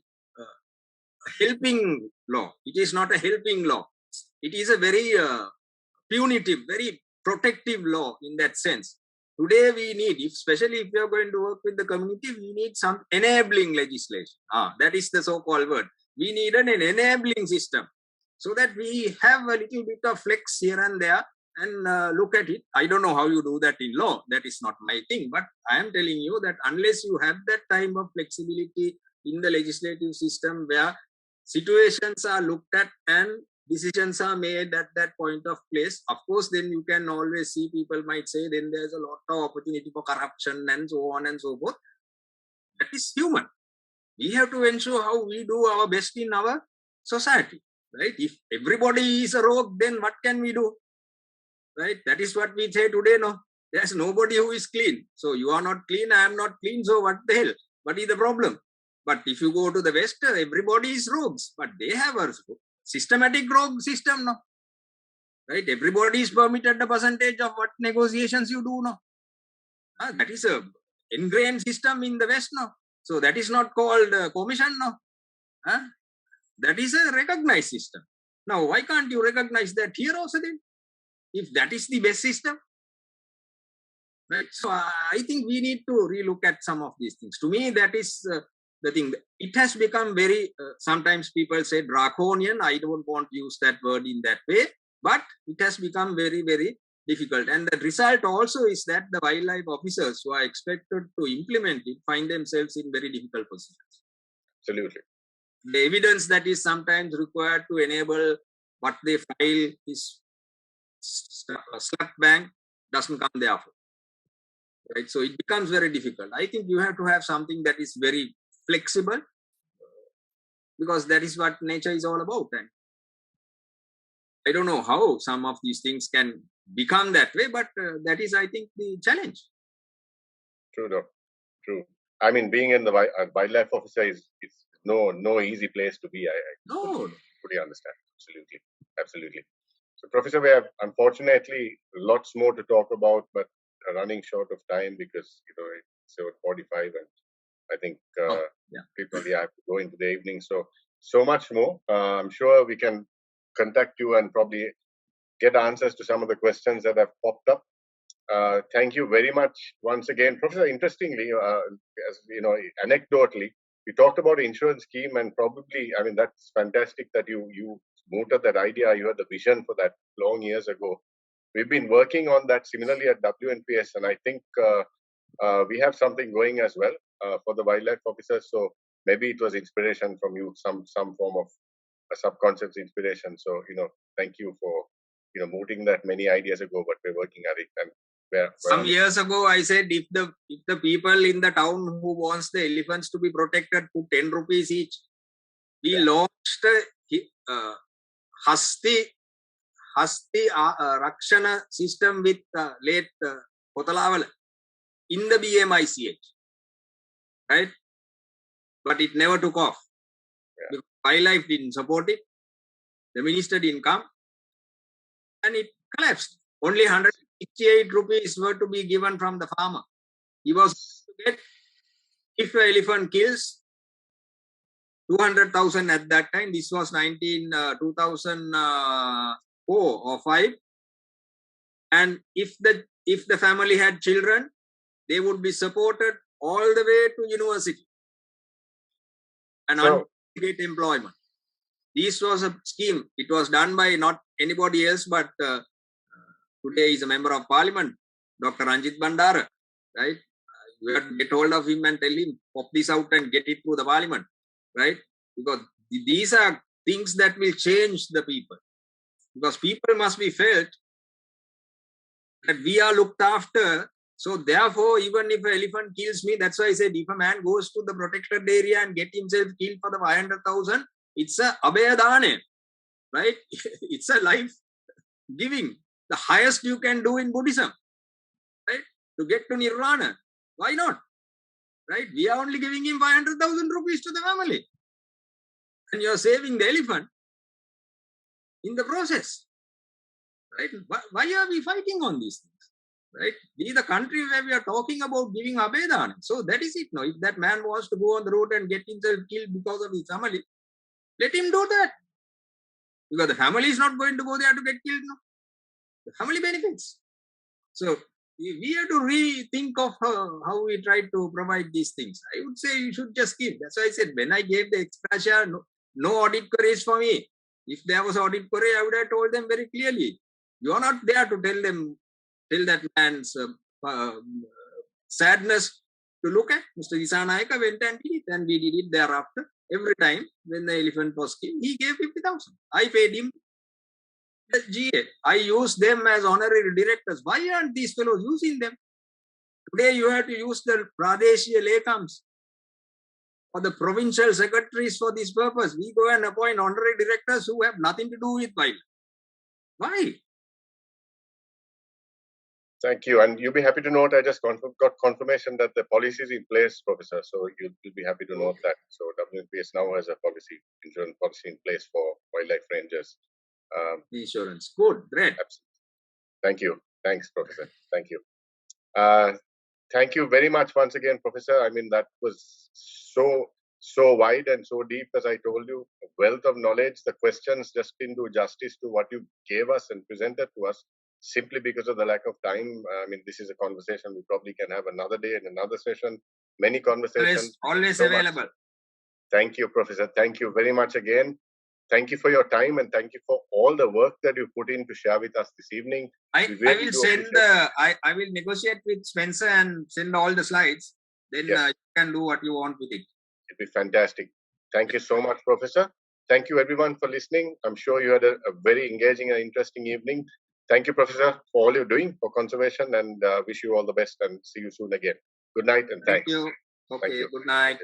helping law. It is not a helping law. It is a very punitive, very protective law in that sense. Today we need, especially if we are going to work with the community, we need some enabling legislation. That is the so-called word. We need an enabling system so that we have a little bit of flex here and there and look at it. I don't know how you do that in law. That is not my thing. But I am telling you that unless you have that time of flexibility in the legislative system where situations are looked at and decisions are made at that point of place, of course, then you can always see people might say, then there's a lot of opportunity for corruption and so on and so forth. That is human. We have to ensure how we do our best in our society, right? If everybody is a rogue, then what can we do, right? That is what we say today, no? There's nobody who is clean. So you are not clean, I am not clean, so what the hell? What is the problem? But if you go to the West, everybody is rogues, but they have a systematic rogue system, no? Right? Everybody is permitted a percentage of what negotiations you do, no? That is a ingrained system in the West, no? So that is not called commission, no? That is a recognized system. Now, why can't you recognize that here also then? If that is the best system? Right? So I think we need to relook at some of these things. To me, that is the thing. It has become very, sometimes people say draconian. I don't want to use that word in that way. But it has become very, very difficult. And the result also is that the wildlife officers who are expected to implement it find themselves in very difficult positions. Absolutely. The evidence that is sometimes required to enable what they file is slap bang, doesn't come therefore. Right? So it becomes very difficult. I think you have to have something that is very flexible because that is what nature is all about. And I don't know how some of these things can become that way, but that is, I think, the challenge. True, though. True. I mean, being in the wildlife officer is no easy place to be. I fully understand. Absolutely. So, Professor, we have unfortunately lots more to talk about, but running short of time because, it's about 45 and I think yeah. frequently I have to go into the evening. So much more. I'm sure we can contact you and probably get answers to some of the questions that have popped up. Thank you very much once again, Professor. Interestingly, as anecdotally, we talked about insurance scheme, and probably, I mean, that's fantastic that you mooted that idea. You had the vision for that long years ago. We've been working on that similarly at WNPS, and I think we have something going as well for the wildlife officers. So maybe it was inspiration from you, some form of a subconscious inspiration. So thank you for mooting that many ideas ago, but we're working at it. And some years ago, I said if the people in the town who wants the elephants to be protected put 10 rupees each, we launched Hasti Rakshana system with late Kotalawala in the BMICH, right? But it never took off. Yeah. Because wildlife didn't support it, the minister didn't come, and it collapsed. Only 168 rupees were to be given from the farmer. He was to get, if an elephant kills, 200,000 at that time. This was 2004 or 5. And if the family had children, they would be supported all the way to university and get employment. This was a scheme. It was done by not anybody else, but today is a member of parliament, Dr. Ranjit Bandara, right? We have to get hold of him and tell him, pop this out and get it through the parliament, right? Because these are things that will change the people. Because people must be felt that we are looked after. So therefore, even if an elephant kills me, that's why I said, if a man goes to the protected area and get himself killed for the 500,000, it's a abhayadane, right? It's a life giving. The highest you can do in Buddhism, right? To get to Nirvana. Why not? Right? We are only giving him 500,000 rupees to the family. And you're saving the elephant in the process. Right? Why are we fighting on these things? Right? We are the country where we are talking about giving Abhedan. So that is it now. If that man wants to go on the road and get himself killed because of his family, let him do that. Because the family is not going to go there to get killed now. The family benefits. So we have to rethink of how we try to provide these things. I would say you should just give. That's why I said when I gave the extra share, no audit queries for me. If there was audit query, I would have told them very clearly. You are not there to tell that man's sadness to look at. Mr. Isanayaka went and did it, and we did it thereafter. Every time when the elephant was killed, he gave 50,000. I paid him the GA. I use them as honorary directors. Why aren't these fellows using them? Today you have to use the Pradeshia Lekams or the provincial secretaries for this purpose. We go and appoint honorary directors who have nothing to do with wildlife. Why? Thank you. And you'll be happy to note, I just got confirmation that the policy is in place, Professor. So you'll be happy to note that. So WNPS now has a insurance policy in place for wildlife rangers. Insurance. Good. Great. Absolutely. Thank you. Thanks, Professor. Thank you. Thank you very much once again, Professor. I mean, that was so wide and so deep, as I told you, a wealth of knowledge. The questions just didn't do justice to what you gave us and presented to us, simply because of the lack of time. I mean, this is a conversation we probably can have another day in another session. Many conversations. Always so available. Much. Thank you, Professor. Thank you very much again. Thank you for your time and thank you for all the work that you put in to share with us this evening. I will negotiate with Spencer and send all the slides. Then you can do what you want with it. It'd be fantastic. Thank you so much, Professor. Thank you everyone for listening. I'm sure you had a very engaging and interesting evening. Thank you, Professor, for all you're doing for conservation, and wish you all the best and see you soon again. Good night and thanks. Thank you. Okay, Thank you. Good night.